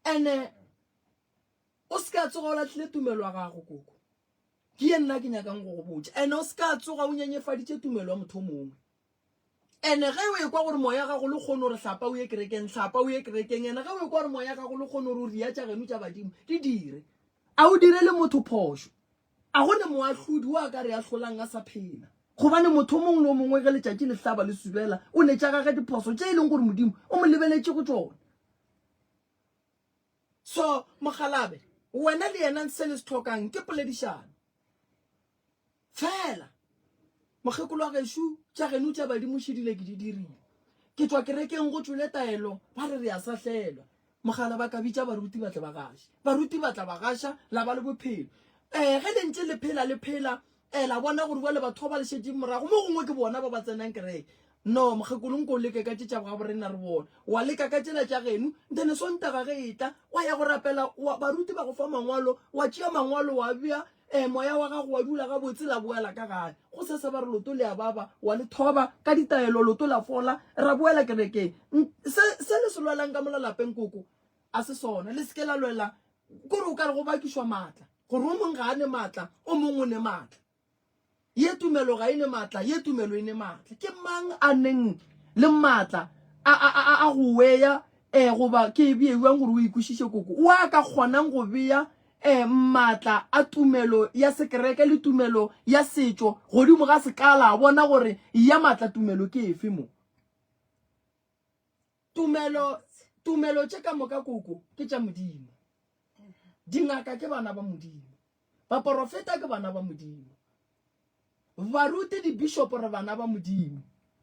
ene o se ka tsoga o latlhile tumelo wa gago koko ke ye nna ke nyakang go go botša ene o se ka tsoga o nyenyefaditše tumelo wa motho mongwe ene ge o e kwa gore moya ga go le kgone gore hlapa o ye kerekeng ene ge o e kwa gore moya ga go le kgone gore o ria tša geno tša badimo di dire a o direle motho phošo a gone moahlodi o a ka re a hlolang a sa phela gobane motho mongwe le o mongwe ge letšatši le hlaba le subela o ne tša gage diphoso tše e leng gore modimo o mo lebeletše go tsone so Mokgalabe wena le yena se le se tlhokang ke poledišano fela mokgekolo wa gešo tša geno tša badimo šedile ke di dirile ke tswa kerekeng go tswile taelo ba re a sa hlelwa mogala ba ka bitša baruti ba tla ba gaša baruti ba tla ba gaša la ba le bophelo ge le ntse le phela la bona gore ba le batho ba le šetše morago mo gongwe ke bona ba ba tsenang kereke no mokgekolong ko leke ka tša ga borena re bona wa leka ka tsela tša geno then sontaga ge e tla wa ya go rapela baruti ba go fa mangwalo wa tšea mangwalo wa bea moya wa gago wa dula ga botse la boela ka gae go se ba re loto le a baba wa le thoba ka ditaelo loto la fola ra boela kerekeng se le se lwelang ka molalapeng koko a se sona le seke la lwela kore o ka re go bakišwa maatla gore o mongwe ga a ne maatla o mongwe o ne maatla ye tumelo ga ene maatla ye tumelo ene maatla ke mang a neng le maatla a go weya goba ke biewang gore o ikwešiše koko o a ka kgonang go bea maatla a tumelo ya sekereke le tumelo ya setšo godimo ga sekala a bona gore ya maatla tumelo ke efe mo tumelo tše ka moka koko ke tša modimo dingaka ke bana ba modimo baporofeta ke bana ba modimo baruti di-bishopo re bana ba modimo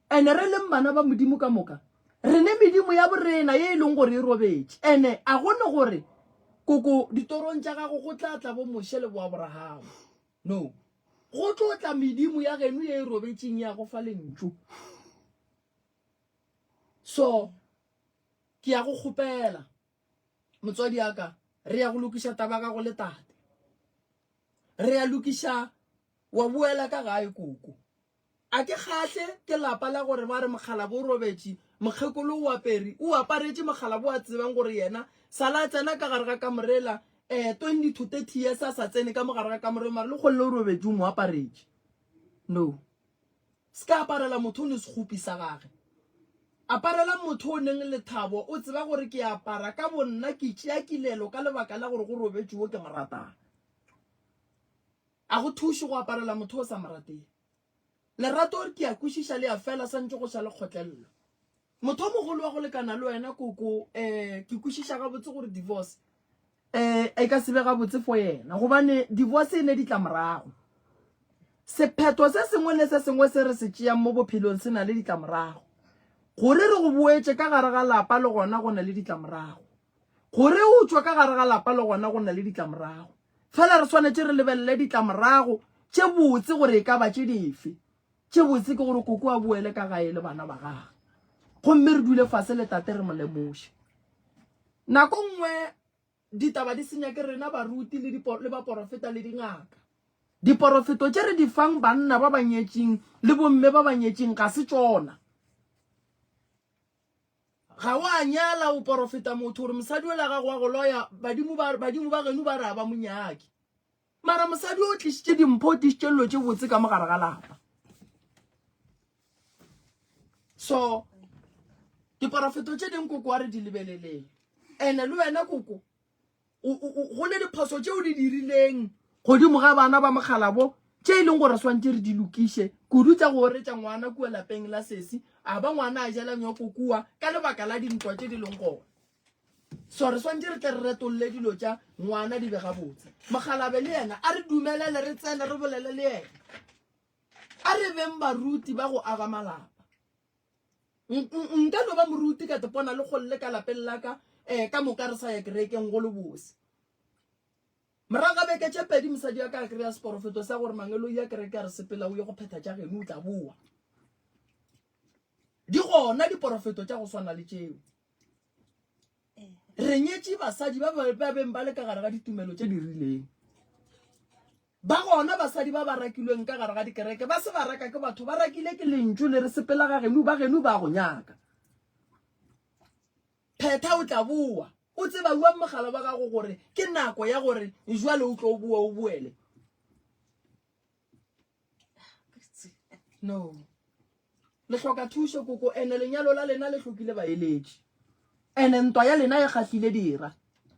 ene re leng bana ba modimo ka moka re ne medimo ya borena ye e leng gore e robetše ene a gone gore koko ditorong tša gago go tla bo Moshe le bo Abraham no go tla medimo ya geno ye e robetšeng ya go fa lentšu so ke ya go kgopela motswadi aka re ya go lokiša taba ka go le tate re ya lokiša wa boela ka gae koko a ke kgahle ke lapa la gore ba re Mokgalabe o robetše mokgekolo o aparetše Mokgalabe a tsebang gore yena sala tsena ka gare ga kamorela 20 to 30 years a sa tsene ka mogare ga kamore mare le kgolle o robetše o mo aparetše no se ka aparela motho o ne se kgopi sa gage aparela motho o neng lethabo o tseba gore ke apara ka bonna ke tšea kilelo ka lebaka la gore go robetše o ke moratang a go thuše go aparela motho o sa morateng lerato gore ke a kwešiša le a fela santse go sa le kgotlelelo motho o mogolo wa go lekana le wena koko ke kwešiša gabotse gore divorce e ka se be gabotse for yena gobane divorce e ne di tla morago sephetho se sengwe le se sengwe se re se tšeang mo bophelong se na le ditlamorago gore re go boetše ka gare ga lapa le gona go na le ditlamorago gore o tswa ka gare ga lapa le gona go na le ditlamorago fela re swanetše re lebelele ditlamorago tše botse gore e ka ba tše dife tše botse ke gore koko a boele ka gae le bana ba gage gomme re dule fase le tate re molemoše nako nngwe ditaba di senya ke rena baruti le baporofeta le dingaka diporofeto tše re di fang banna ba banyetšeng le bomme ba banyetšeng ga se tšona ga wa nyala o porofeta motho gore mosadi o la gago wa go loya badimo ba geno ba re a ba monyaki mara mosadi o tlišitše dimpho o tlišitše dilo tše botse ka mogare ga lapa so diporofeto tše ding koko a re di lebeleleng ene le wena koko go le diphoso tšeo di dirileng godimo ga bana ba Mokgalabo tše e leng gore swantše re di lokiše kudu tša go retša ngwana kua lapeng la sesi a ba ngwana a jela nyoko kua ka lebaka la dintwa tše di leng gona so re swantše re tle re retolole dilo tša ngwana di be gabotse Mokhalabe le yena a re dumelele re tsene re bolele le yena a re beng baruti ba go aga malapa nka no ba moruti ka tepona le kgolle ka lapeng la ka moka re sa ya kerekeng go le bose moraga beke tše pedi mosadi ya ka a kry-a seporofeto sa gore mangelo ya kereke a re sepela o ye go phetha tša geno o tla boa di gona diporofeto tša go swana le tšeo re nyetše basadi ba beng ba le ka gare ga ditumelo tše di rileng ba gona basadi ba ba rakilweng ka gare ga dikereke ba se ba raka ke batho ba rakile ke lentšu le re sepela ga geno ba go nyaka phetha o tla boa o tseba bua mogala ba gago gore ke nako ya gore jwale o tlo bua o boele no le hloka thuso koko ene lenyalo la lena le hlokile baeletši ene ntwa ya lena e kgahlile dira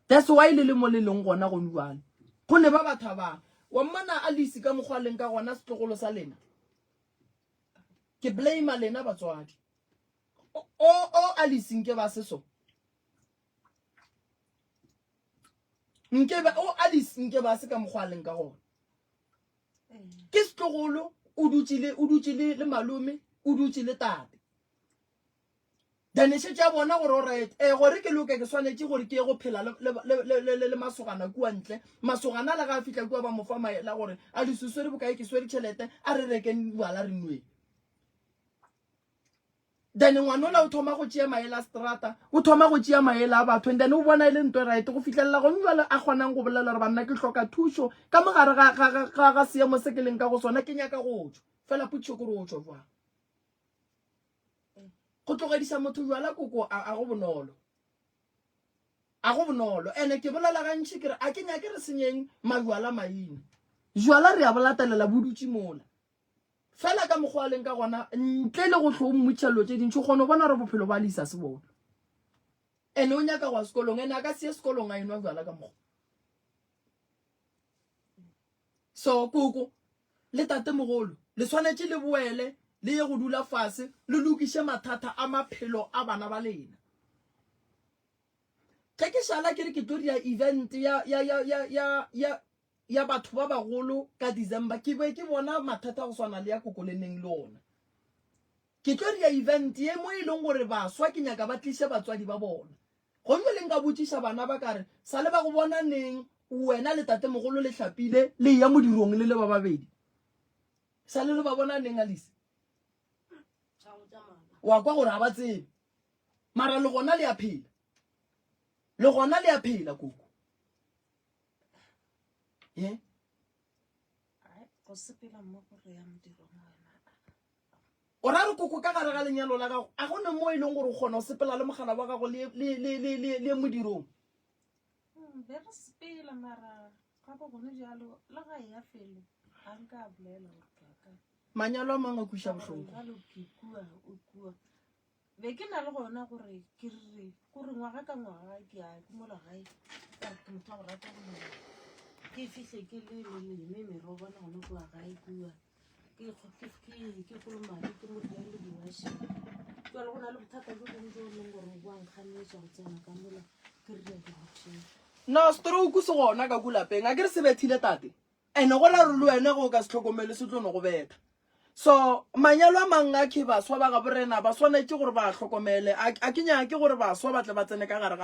that's why le mo le leng gona go jwale go ne ba batho ba wa mmana a lesi ka mokgwa leng ka gona setlogolo sa lena ke blame lena batswadi o a lesing ke ba seso nke ba o a lesing ke ba se ka mokgwa leng ka gona ke setlogolo o dutse le malome o dutse le tate daneshe tša bona gore o right gore ke loke ke swanetse gore ke ye go phela le masogana kua ntle masogana le ga a fitla kua ba mofa maela gore a di suswere bokae ke swere tšhelete a re rekeng bala re nweng then ngwana ola o thoma go tšea maela strata o thoma go tšea maela a batho and then o bona e le ntwe right go fitlhelela gone jale a kgonang go bolela gore banna ke hloka thuso ka mogare ga seemo se ke leng ka go sona ke nyaka go tšwa fela putšo kore o tšwa jwang go tlogedisa motho jwala koko a go bonolo ene ke bolela gantši kere a ke nyake re senyeng majwala maina jwala re a bolatelela bodutse mola fela ka mokgwa leng ka gona ntle le go tlho mmutšhello tše dintšhi kgone bona re bophelo ba lisa se bona ene o nyaka gwa sekolong ene a ka se ye sekolong a enwa jwala ka mokgwa so koko le tate mogolo le tshwanetse le boele le ye go dula fase le lokiše mathata a maphelo a bana ba lena ke šala ke re ke tlo dia event ya batho ba bagolo ka December ke be ke bona mathata go swana le ya koko le neng le ona ke tlo dia event ye mo e leng gore baswa ke nyaka ba tliše batswadi ba bona go mme le nka botšiša bana ba kare sa le ba go bona neng wena le tate mogolo le hlapile le ya modirong le ba babedi sa le ba bona neng Alice wa kwa gore a ba tsebe mara le gona le a phela koko o ra re koko ka gare ga lenyalo la gago a gone mo e leng gore o kgona go sepela le mogala wa gago le modirong be re sepela mara ga bo gone jalo le ga ya felo a nka bolela gore manyalo a mangwe kuša bohloko be ke na le gona gore ke re gore ngwaga ka ngwaga ke a ke mola gae ka ke motho go rata go ke fihle ke le mero bona gona kwa gae kua ke kolomadi ke moriale diwaše jale go na le bothata jo bongwe jo leng gore bo ankganetša go tsena ka mola ke re ke botšeng no stroke se gona ka kulapeng a ke re se bethile tate ene go la re le wena go ka se tlhokomele se tlono go betha so manyalo a mangwe a ke baswa ba ga borena ba swanetse gore ba tlhokomele a ke nyake gore baswa ba tle ba tsene ka gare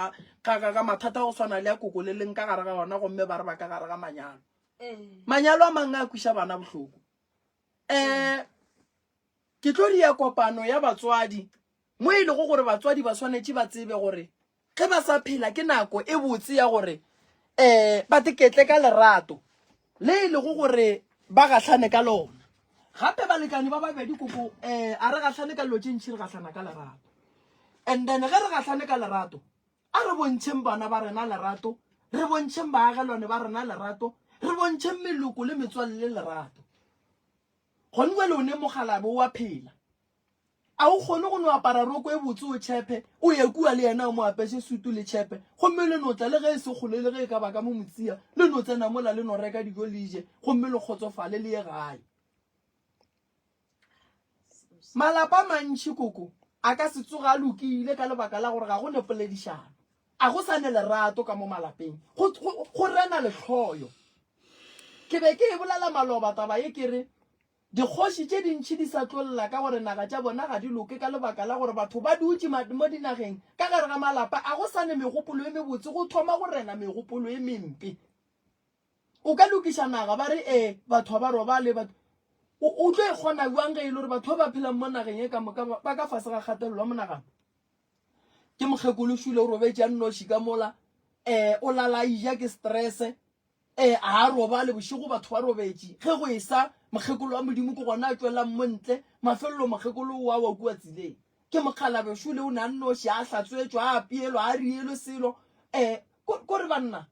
ga mathata go swana le ya koko le leng ka gare ga ona gomme ba re ba ka gare ga manyalo a mangwe a kwiša bana bohloko ke tlo dia kopano ya batswadi mo e lego gore batswadi ba swanetse ba tsebe gore ge ba sa phela ke nako e botse ya gore ba teketle ka lerato le e lego gore ba gahlane ka lona gape balekane ba babedi koko a re gahlane ka lo tšentšhi re gahlana ka lerato and then ge re gahlane ka lerato a re bontšheng bana ba rena lerato re bontšheng baagelwane ba rena lerato re bontšheng meloko le metswalle lerato gone jale o ne mogalabe wa phela a o kgone go no apara roko e botse o tšhepe o ye kua le yena o mo apese sutu le tšhepe gomme le notla le ge e se kgole le ge e ka baka mo motsia le no tsena mola le no reka dijo le je gomme le kgotsofale le ye gae malapa mantši koko a ka se tsoga a lokile ka lebaka la gore ga go nepoledišano a go sa ne lerato ka mo malapeng go rena lehloyo ke be ke e bolela maloba taba ye ke re dikgoši tše dintšhi di sa tlolla ka gore naga tša bona ga di loke ka lebaka la gore batho ba dutse mo dinageng ka gare ga malapa a go sa ne megopolo e mebotse go thoma go rena megopolo e mempe o ka lokiša naga ba re batho ba robale batho o tlo e kgona jwang ge e le gore batho ba ba phelang mo nageng e ka moka ba ka fase ga kgatelelwa mo nagana ke mokgekološule o robetse a nnoši ka mola o lala ija ke stresse a robale bošego batho ba robetse ge go e sa mokgekolo wa modimo ke gona a tswelang mo ntle mafelelo mokgekolo wa kua tseleng ke mokgalabešule o ne a nnoši a hlatswetswa a apeelwa a rielwe selo kore banna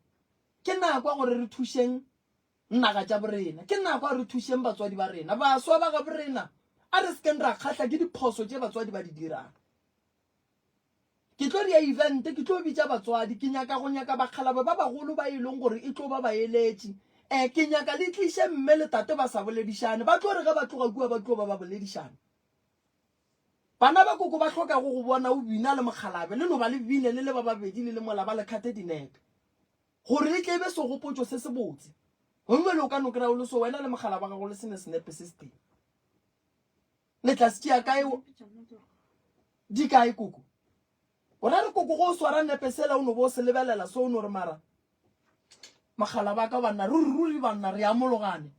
ke nako gore re thušeng naga tša borena ke nako re thušeng batswadi ba rena baswa ba ga borena a re sken ra kgatla ke diphoso tse batswadi ba di dirang ke tlo dia event ke tlo bitsa batswadi ke nyaka go nyaka bakgalabe ba bagolo ba ileng gore e tlo ba baeletsi ke nyaka le tlishe mme le tate ba sa boledišane ba tlo re ga ba tloga kua ba tlo ba boledišane bana ba koko ba hloka go bona o bina le mogalabe le no ba le bine le ba babedi le mola ba le khate dinepe gore le tlebe se gopotso se se botse gongwe le o ka no kry o le so wena le mogala ba gago le sene senepe se se teng le tla se tšea kae di kae koko o ra re koko go o swara nepe sela o no bo se lebelela so o no re mara mogala ba ka banna ruri banna re amologane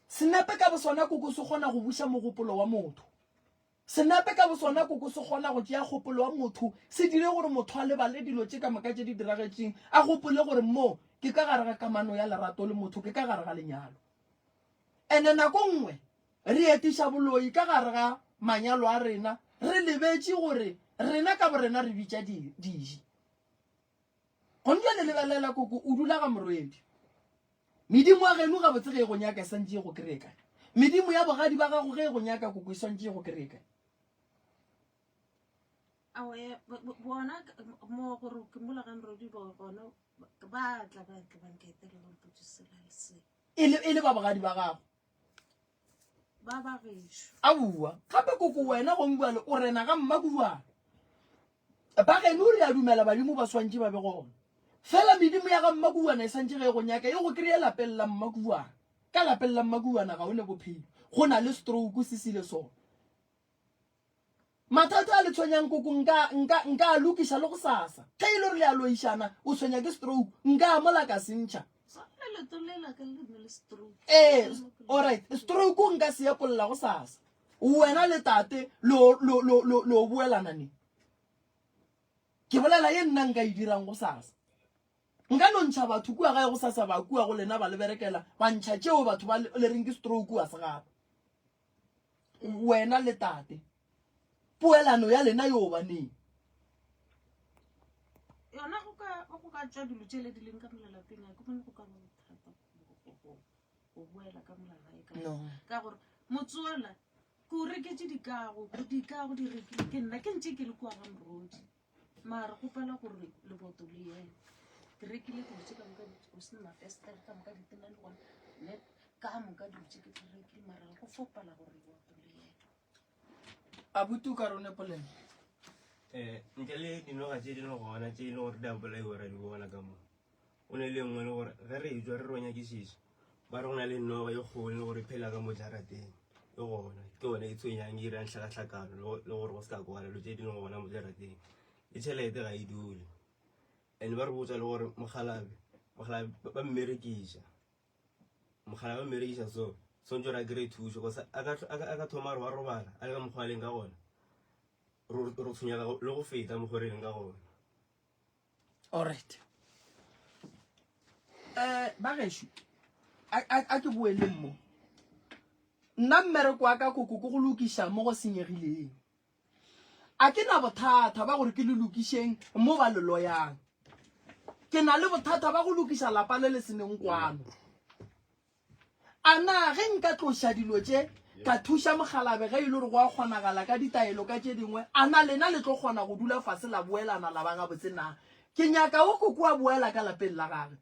senepe ka bosona koko se kgona go buša mogopolo wa motho senepe ka bosona koko se kgona go tšea kgopolo wa motho se dire gore motho a lebale dilo tše ka moka tše di diragetseng a gopole gore mo ke ka gare ga kamano ya lerato le motho ke ka gare ga lenyalo ene nako nngwe re etiša boloi ka gare ga manyalo a rena re lebetše gore rena ka borena re bitša diji gonne le lebelela koko o dula ga morwedi medimo ya geno ga botse ge go nyaka e santše go kry-e kae medimo ya bogadi ba gago ge go nyaka koko e swantše go kry-e kae awe bona mo gore ke mola ga mrodi bona ba tla ba nketela go putsela se e le ba bogadi ba gago ba gešo a bua gape koko wena go mbua le o rena ga mmakuana ba geno re a dumela badimo ba swantše ba be gona fela medimo ya ga mmakuana e santše ge go nyaka e go kry-e lapeng la mmakuana ka lapeng la mmakuana ga o ne bophelo go na le stroke se sile sona mathata a le tshwenyang koko nka a lokiša le go sasa ge e le gore le a loišana o tshwenya ke stroke nka amola ka sentšha alright stroke nka se epolola go sasa wena le tate lo boelana ne ke bolela ye nna nka e dirang go sasa nka no ntšha batho kua gae go sasa ba kua go lena ba le berekela ba ntšha tšeo batho ba le reng ke stroke wa se gape wena le tate poelano ya lena yo baneng yona go ka tswa dilo tse le di leng ka molalapeng a ke bone go ka ba thata go boela ka molalae ka gore motsola ke o reketse dikago di rekile ke nna ke ntse ke le kua ga morodi mara go pela gore leboto le yena ke rekile dilo tse ka moka go sena mafestere ka moka ditena le gone net ka moka dilo tse ke di rekile mara go fopala gore leboto le yena a butuka rone poleng ntle le dinoga tse di le gona tse e le gore diampolae gore di bona ka mo o ne le nngwe le gore ge re etswa re ronya ke šiša ba re go na le noga e kgone le gore phela ka mo jarateng e gona ke one e tshwenyang e irang tlhakatlhakano le gore go se ka kwala lo tse di le gona mo jarateng le tšhelete ga e dule and ba re botsa le gore mogalabe ba mmerekiša so sontse ra kry thuso a ka thoma re wa robala a le ka mokgwa leng ka gona re tshwenyaka le go feta mokgwa re leng ka gona alright ba gešo a ke boeleng mo nna mmereko wa ka koko ke go lokiša mo go senyegileng a ke na bothata ba gore ke le lokišeng mo ba leloyang ke na le bothata ba go lokiša lapa le le seneng kwano a na ge nka tloša dilo tše ka thuša mogalabe ge e le gore go a kgonagala ka ditaelo ka tše dingwe a na lena le tlo kgona go dula fase la boelana la ba gabotse na ke nyaka o koko a boela ka lapeng la gage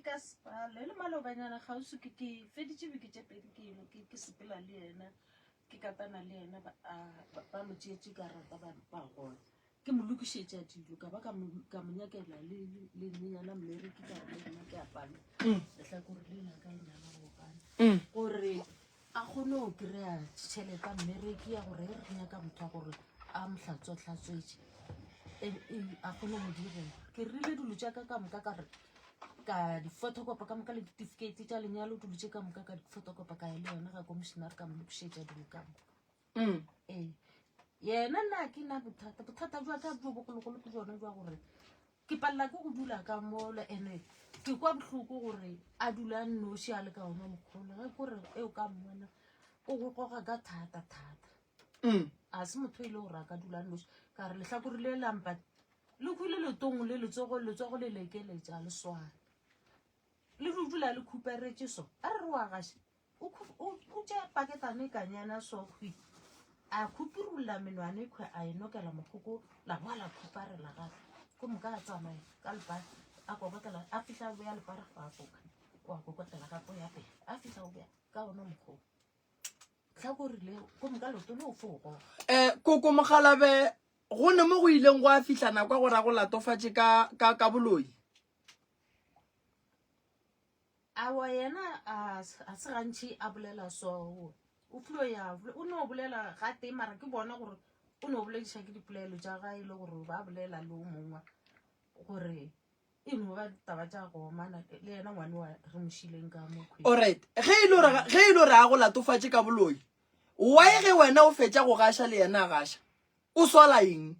ka sepala le malobanyana gauso ke feditše beke tše pedi ke sepela le ena ke katana le ena ba mo tšeetše ka rata ba gona ke mo lokišetša dilo ka ba ka mo nyakela le nyenyana mmereki ka le nna ke apane letla kore le la ka enyana gopane gore a kgone go kry-a tšhelete a mmereki ya gore e re nyaka motho a gore a mohlatswa-hlatswetše a kgone go direla ke rile dilo tšaka ka moka ka di-photocopa ka moka le certificate tša lenyalo dilo tše ka moka ka di-photocopa ka ele yona ga commissionare ka mo lokišetša dilo ka moka yena nna ke na bothata jwa ka jo bogologolo ke jone jwa gore ke palela ke go dula ka mola ene ke kwa bohloko gore a dula noši a le ka ona mokgolo ge kore eo ka mmona o go goga ka thata a se motho e le gore a ka dula noši ka re lehlakore le lampa le khwile letong le letsogo le lekeletša le swana le dula le khuperetše so a re re wa gaše o tšea paketane kanyana sokgwi a khupirulla menwane khwe a enokela mokgoko la boa la khuparela gape ko moka a tsamaye ka lepare a kokotela a fihla boya lepare go a foka o a kokotela gape ya pele a fihla o beya ka ona mokgoko tlhakorile ko moka lotone o foko koko mogalabe go ne mo go ileng go a fitlhana kwa gore a go latofatše ka boloi awa yena a se gantši a bolela so o flo ya o ne o bolela ga te mara ke bona gore o ne o bolediša ke dipolelo tša ga e le gore ba bolela le o mongwe gore e no ba taba tša gomana le yena ngwane wa re mošileng ka mokhwi alright ge e le gore a go latofatše ka boloi why ge wena o fetša go gaša le yena a gaša o sola eng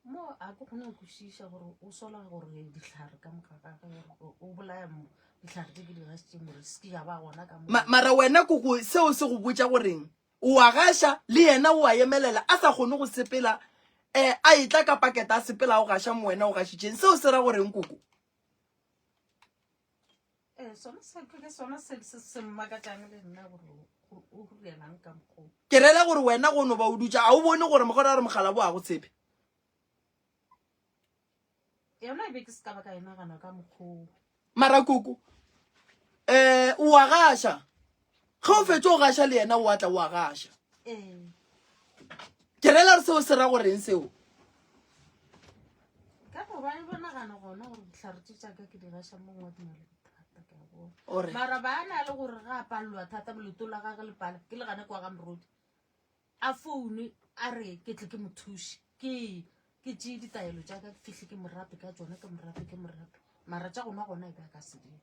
mo a ke kgone go kwešiša gore o sola gore dihlare ka mokakaka o bolaya dihlare tse ke di gasitšeng gore se ke ya ba gona ka mara wena koko seo se go botša goreng o a gaša le yena o a emelela a sa kgone go sepela a etla ka paketa a sepela go gaša mo wena o gašitšeng seo se ra goreng koko sona se mmakatšang le nna gore o rienang ka mokgwa ke rela gore wena go no ba o dutša a o bone gore mogora re mogala bo a go tshepe yona e be ke se ka ba ka enagana ka mokgwa mara koko o a gaša ge o fetse o gaša le yena o atla o a gaša ke rela re seo se ra goreng seo ka go ba e bonagana gona gore dihlare tse tšaka ke di gaša mo ngwe di na le bothata ke a bona ore mara ba na le gore ga a palelwa thata boleto la gage le pala ke le gane kwa ga morodi a foune a re ke tle ke mothuši ke tšee ditaelo jaaka ke fihle ke morape ka tsone ke morape mara tša gona gona e ka se dile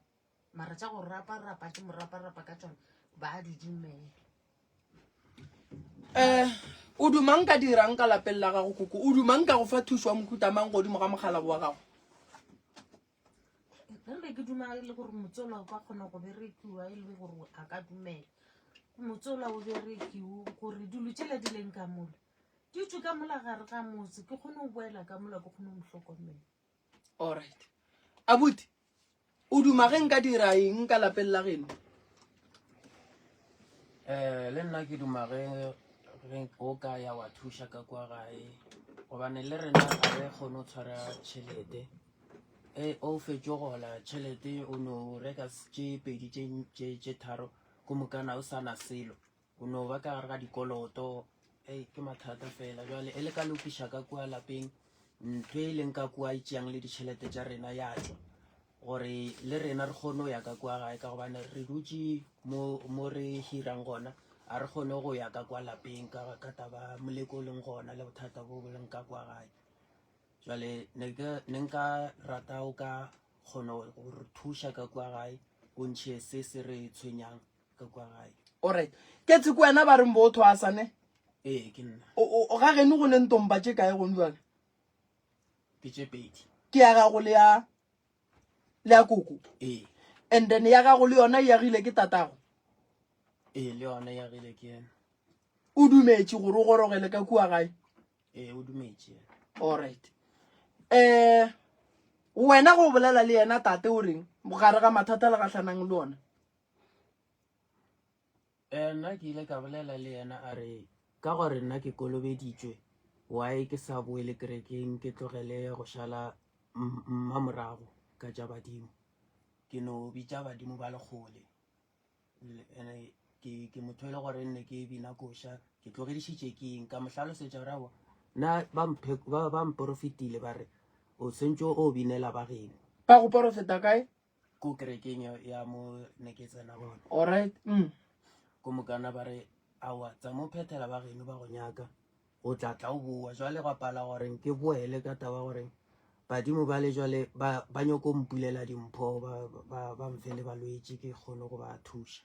mara tša go rapa ke morapa ka tsone ba a di dumela o dumang ka dirang ka lapeng la gago koko o dumang ka go fa thuso wa mokhutamang godimo ga mogala wa gago nne ke duma e le gore motsola o ka kgona go berekiwa e le gore a ka dumela motsola o berekiwo gore dilo tšele di leng ka mola di tswe ka mola gare ga motse ke kgone go boela ka mola ke kgone go motlhokomela alright abuti o duma ge nka dira eng ka lapeng la geno le nna ke duma ge o ka ya wa thuša ka kwa gae gobane le rena ga re kgone go tshwara tšhelete o fetše gola tšhelete o no reka tše pedi tše tharo ko mokana o sana selo o no ba ka gare ga dikoloto ke mathata fela jale e le ka lokiša ka kua lapeng ntho e leng ka kua e tšeang le ditšhelete tša rena ya tšwa gore le rena re kgone go ya ka kua gae ka gobane re dutse mo re hirang gona a re kgone go ya ka kwa lapeng ka taba moleko o leng gona le bothata bo bo leng ka kwa gae jale ne nka rata o ka kgona go re thuša ka kwa gae o ntšhe se re tshwenyang ka kwa gae alright ke tse ko wena ba reng botho a sane ke nna o ga geno go le ntompa tše kae gone jale ke tše pedi ke ya gago le ya koko and then ya gago le yona e agile ke tatago le yona ya gile ke yena o dumetše gore o gorogele ka kua gae o dumetše alright wena go bolela le yena tate o reng mogare ga mathata le gatlhanang le ona nna ke ile ka bolela le yena a re ka gore nna ke kolobeditšwe why ke sa boele kerekeng ke tlogele go šala mmamorago ka tša badimo ke no bitša badimo ba lekgole ene ke motho e le gore nne ke bina koša ke tlogedišitše keng ka mohlalosetša gorabo nna ba mporofetile ba re o sentse o binela bageno ba go porofeta kae ko kerekeng ya mo ne ke tsena bona alright ko mokana ba re awa tsa mo phethela bageno ba go nyaka o tlatla o boa jwale go pala goreng ke boele ka taba goreng badimo ba le jwale ba nyoko mpulela dimpho ba mfele balwetse ke kgone go ba thuša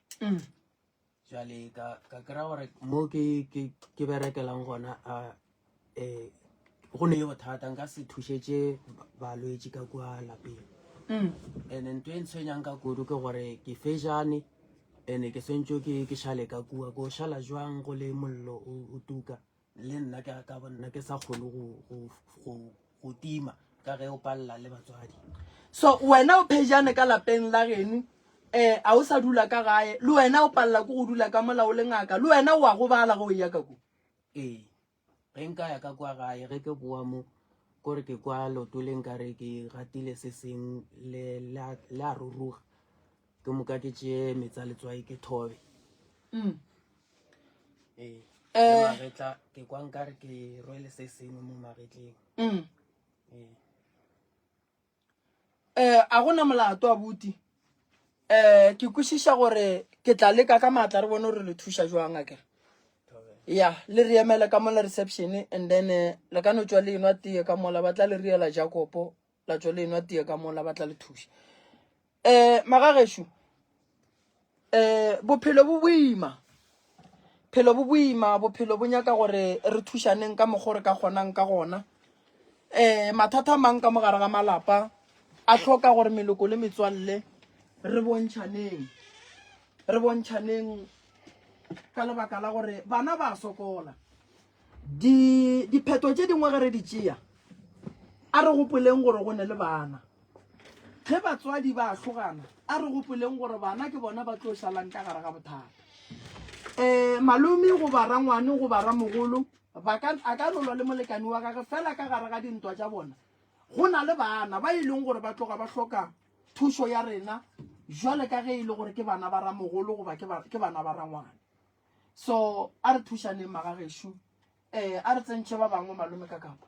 jwale ka kry-a gore mo ke berekelang gona go ne le bothata nka se thušetše balwetse ka kua lapeng and ntho e ntshwenyang ka kudu ke gore ke fejane ene ke sentse ke šale ka kua ko šala jwang go le mollo o tuka le nna ka bonna ke sa kgone go tima ka ge o palela le batswadi so wena o phejane ka lapeng la geno a o sa dula ka gae le wena o palela ko go dula ka molao le ngaka le wena o a go bala go ya ka ko ee ge nka ya ka kwa gae ge ke boa mo kore ke kwa lotoleng ka re ke gatile se seng le a ruruga ke moka ke tšee metsa letswai ke thobe ee magetla ke kwa nka re ke rwele se sengwe mo magetleng a gona molato a buti ke kwešiša gore ke tla leka ka maatla re bone gore le thuša jwang a kere ya le re emele ka mola reception and then le ka no tswa le enwa tee ka mola ba tla le riela Jacopo la tswa le enwa tee ka mola ba tla le thuša magagešo bophelo bo boima bophelo bo nyaka gore re thušaneng ka mokgwa re ka kgonang ka gona mathata mang ka mogare ga malapa a hloka gore meloko le metswalle re bontšhaneng ka lebaka la gore bana ba sokola dipheto tše dingwe ge re di tšea a re gopoleng gore go ne le bana ge batswadi ba hlogana a re gopoleng gore bana ke bona ba tlo šalang ka gare ga bothata malome go ba rangwane go ba ramogolo a ka lolwa le molekani wa gage fela ka gare ga dintwa tša bona go na le bana ba e leng gore ba tloga ba hloka thušo ya rena jwale ka ge e le gore ke bana ba ramogolo goba ke bana ba rangwane so a re thušaneng magagešo a re tsentšhe ba bangwe malome ka kapa